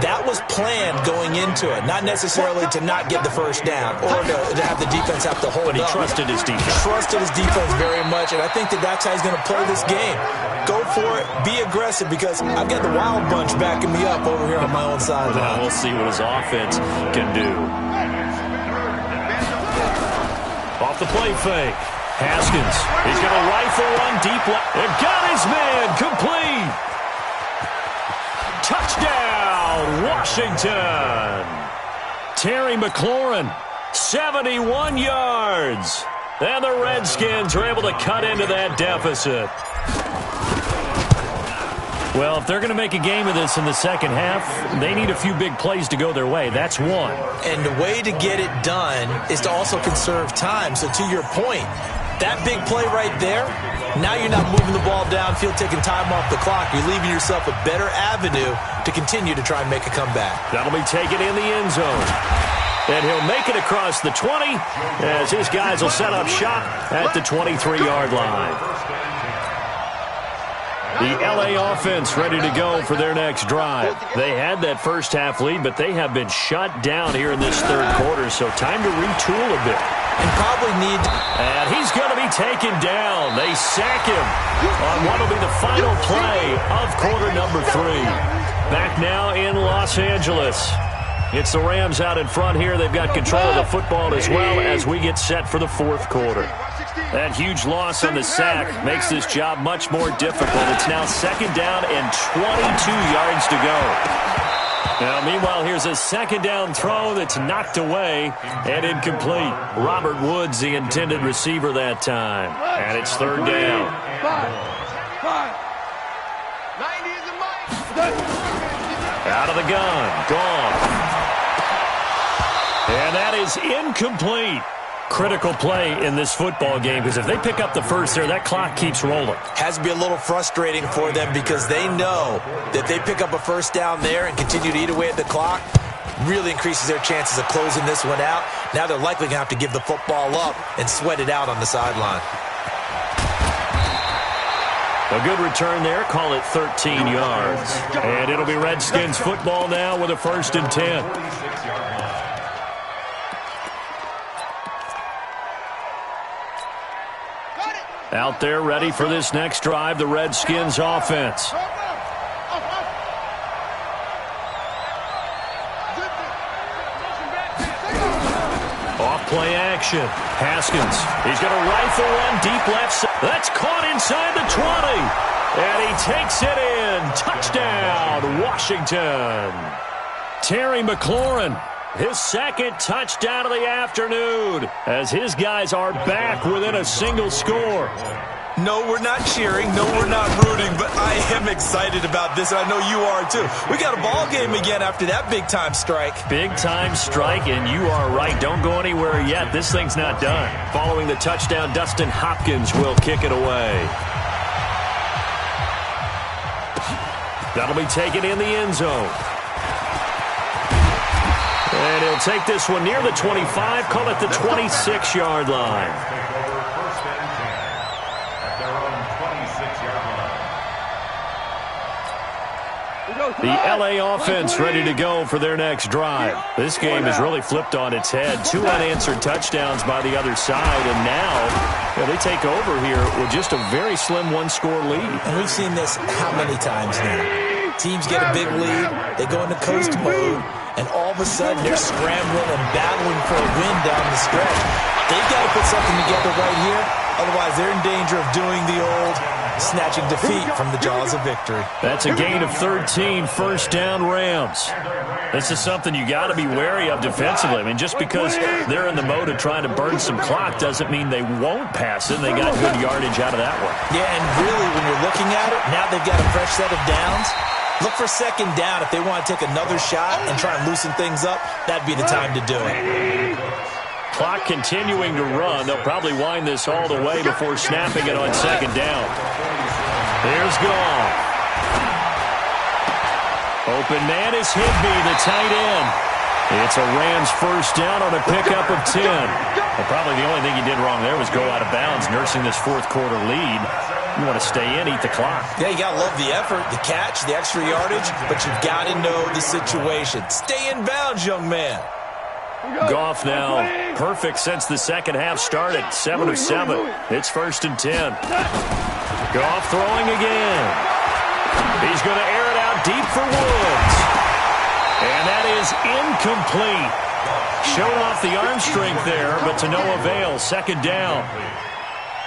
That was planned going into it, not necessarily to not get the first down or to have the defense have to hold up. But he trusted his defense. Trusted his defense very much, and I think that's how he's going to play this game. Go for it, be aggressive, because I've got the Wild Bunch backing me up over here on my own sideline. Now we'll see what his offense can do. Off the play fake. Haskins, he's going to rifle one deep left. And got his man complete. Touchdown, Washington. Terry McLaurin, 71 yards. And the Redskins are able to cut into that deficit. Well, if they're going to make a game of this in the second half, they need a few big plays to go their way. That's one. And the way to get it done is to also conserve time. So to your point, that big play right there, now you're not moving the ball downfield, taking time off the clock. You're leaving yourself a better avenue to continue to try and make a comeback. That'll be taken in the end zone. And he'll make it across the 20 as his guys will set up shop at the 23-yard line. The L.A. offense ready to go for their next drive. They had that first half lead, but they have been shut down here in this third quarter, so time to retool a bit. And probably need... And he's going to be taken down. They sack him on what will be the final play of quarter number 3. Back now in Los Angeles. It's the Rams out in front here. They've got control of the football as well as we get set for the fourth quarter. That huge loss on the sack makes this job much more difficult. It's now second down and 22 yards to go. Now, meanwhile, here's a second down throw that's knocked away and incomplete. Robert Woods, the intended receiver that time. And it's third down. 90 is the mic. Out of the gun. Gone. And that is incomplete. Critical play in this football game, because if they pick up the first there, that clock keeps rolling. Has to be a little frustrating for them, because they know that they pick up a first down there and continue to eat away at the clock, really increases their chances of closing this one out. Now they're likely going to have to give the football up and sweat it out on the sideline. A good return there. Call it 13 yards. And it'll be Redskins football now with a 1st and 10. Out there ready for this next drive, the Redskins offense. Off play action. Haskins. He's going to rifle one deep left side. That's caught inside the 20. And he takes it in. Touchdown, Washington. Terry McLaurin. His second touchdown of the afternoon as his guys are back within a single score. No, we're not cheering. No, we're not rooting, but I am excited about this, and I know you are too. We got a ball game again after that big-time strike. Big-time strike, and you are right. Don't go anywhere yet. This thing's not done. Following the touchdown, Dustin Hopkins will kick it away. That'll be taken in the end zone. And he'll take this one near the 25, call it the 26-yard line. Take over 1st and 10 at their own 26-yard line. The L.A. offense ready to go for their next drive. This game has really flipped on its head. 2 unanswered touchdowns by the other side, and now they take over here with just a very slim 1-score lead. And we've seen this how many times now? Teams get a big lead, they go into coast mode, and all of a sudden they're scrambling and battling for a win down the stretch. They've got to put something together right here, otherwise they're in danger of doing the old snatching defeat from the jaws of victory. That's a gain of 13, 1st down Rams. This is something you got to be wary of defensively. I mean, just because they're in the mode of trying to burn some clock doesn't mean they won't pass it. They got good yardage out of that one. Yeah, and really when you're looking at it, now they've got a fresh set of downs. Look for second down. If they want to take another shot and try and loosen things up, that'd be the time to do it. Clock continuing to run. They'll probably wind this all the way before snapping it on second down. Here's Goff. Open man is Higbee, the tight end. It's a Rams first down on a pickup of 10. Well, probably the only thing he did wrong there was go out of bounds, nursing this fourth quarter lead. You want to stay in, eat the clock. Yeah, you got to love the effort, the catch, the extra yardage, but you've got to know the situation. Stay in bounds, young man. Goff now perfect since the second half started. 7 of 7. It's 1st and 10. Goff throwing again. He's going to air it out deep for Woods. And that is incomplete. Showed off the arm strength there, but to no avail. 2nd down.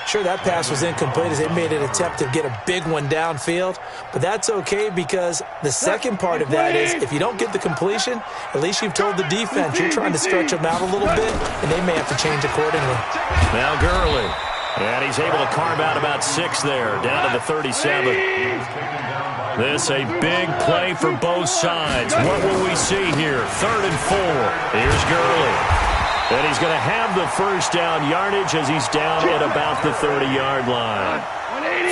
Sure, that pass was incomplete as they made an attempt to get a big one downfield, but that's okay because the second part of that is if you don't get the completion, at least you've told the defense you're trying to stretch them out a little bit, and they may have to change accordingly. Now Gurley, and he's able to carve out about 6 there, down to the 37. This a big play for both sides. What will we see here? 3rd and 4. Here's Gurley. And he's going to have the first down yardage as he's down at about the 30-yard line.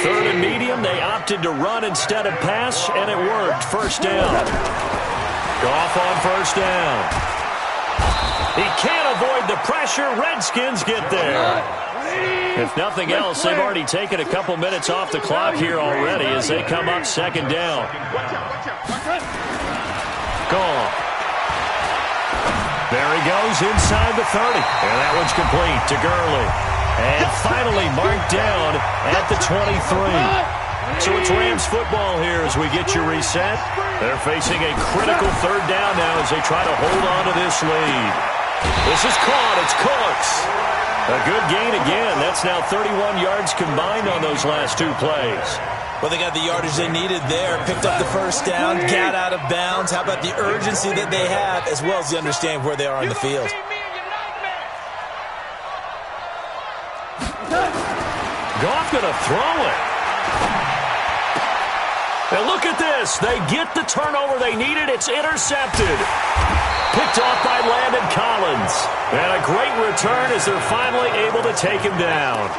3rd and medium, they opted to run instead of pass, and it worked. 1st down. Goff on 1st down. He can't avoid the pressure. Redskins get there. If nothing else, they've already taken a couple minutes off the clock here already as they come up 2nd down. Goff. There he goes inside the 30. And that one's complete to Gurley. And finally marked down at the 23. So it's Rams football here as we get you reset. They're facing a critical 3rd down now as they try to hold on to this lead. This is caught. It's Cooks. A good gain again. That's now 31 yards combined on those last 2 plays. Well, they got the yardage they needed there, picked up the first down, got out of bounds. How about the urgency that they have, as well as the understanding where they are on the field? Goff going to throw it. And look at this. They get the turnover they needed. It's intercepted. Picked off by Landon Collins. And a great return as they're finally able to take him down.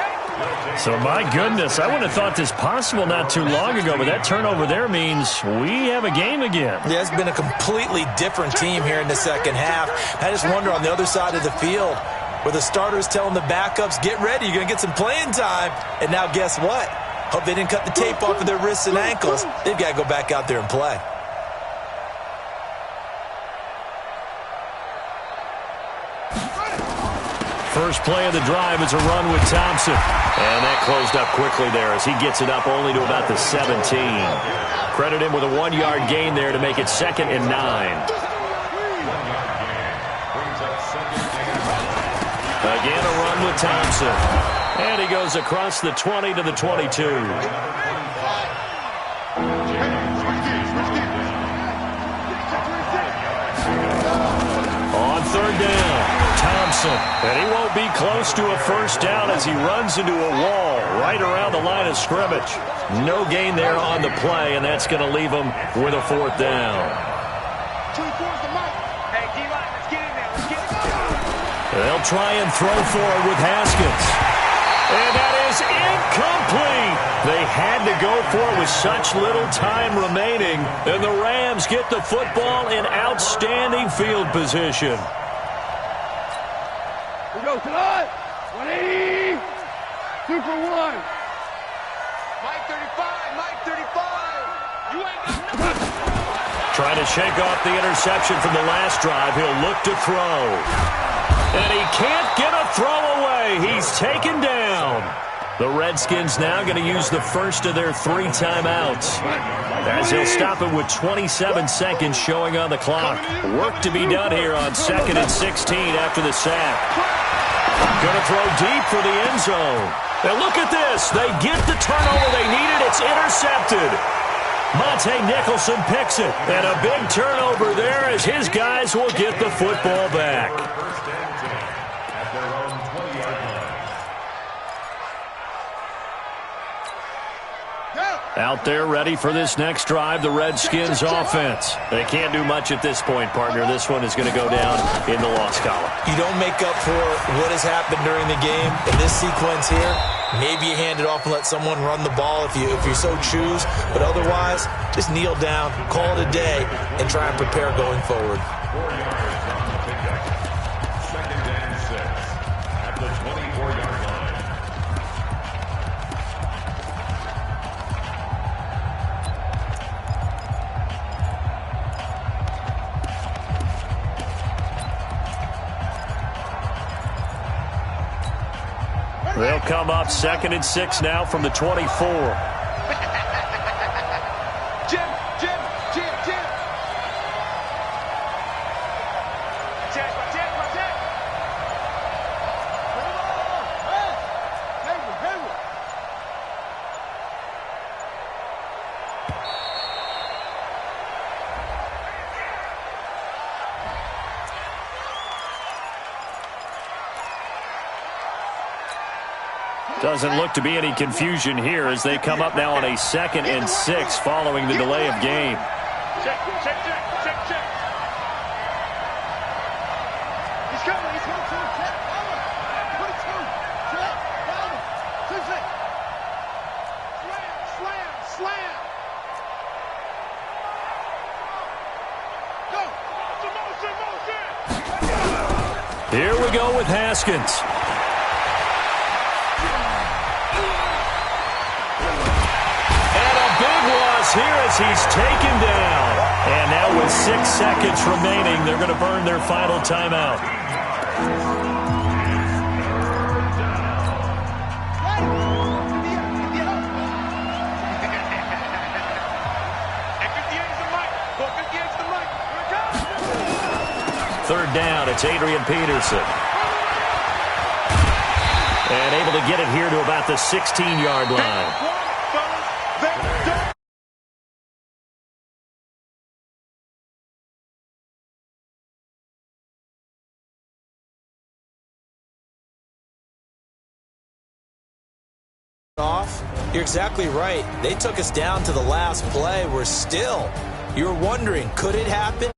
So, my goodness, I wouldn't have thought this possible not too long ago, but that turnover there means we have a game again. Yeah, it's been a completely different team here in the second half. I just wonder on the other side of the field, where the starters telling the backups, get ready, you're going to get some playing time. And now guess what? Hope they didn't cut the tape off of their wrists and ankles. They've got to go back out there and play. First play of the drive is a run with Thompson. And that closed up quickly there as he gets it up only to about the 17. Credit him with a 1-yard gain there to make it 2nd and 9. Again, a run with Thompson. And he goes across the 20 to the 22. On 3rd down, Thompson. And he won't be close to a first down as he runs into a wall right around the line of scrimmage. No gain there on the play, and that's going to leave him with a 4th down. They'll try and throw for it with Haskins. And that is incomplete. They had to go for it with such little time remaining. And the Rams get the football in outstanding field position. We go tonight. 180. 2 for 1. Mike 35. Mike 35. You ain't got nothing. Trying to shake off the interception from the last drive. He'll look to throw. And he can't get a throw away. He's taken down. The Redskins now going to use the first of their 3 timeouts, as he'll stop it with 27 seconds showing on the clock. Work to be done here on 2nd and 16 after the sack. Going to throw deep for the end zone. And look at this. They get the turnover they needed. It's intercepted. Monte Nicholson picks it. And a big turnover there as his guys will get the football back. Out there ready for this next drive, the Redskins offense. They can't do much at this point, partner. This one is going to go down in the loss column. You don't make up for what has happened during the game. In this sequence here, maybe you hand it off and let someone run the ball if you so choose. But otherwise, just kneel down, call it a day, and try and prepare going forward. They'll come up 2nd and 6 now from the 24. Doesn't look to be any confusion here as they come up now on a 2nd and 6 following the delay of game. Check. He's coming. He's going to check. Over. 22. Check. Down. 2-6. Slam. Go. Motion. Here we go with Haskins. Here as he's taken down. And now with 6 seconds remaining, they're going to burn their final timeout. Third down, it's Adrian Peterson. And able to get it here to about the 16-yard line. You're exactly right. They took us down to the last play. We're still. You're wondering, could it happen?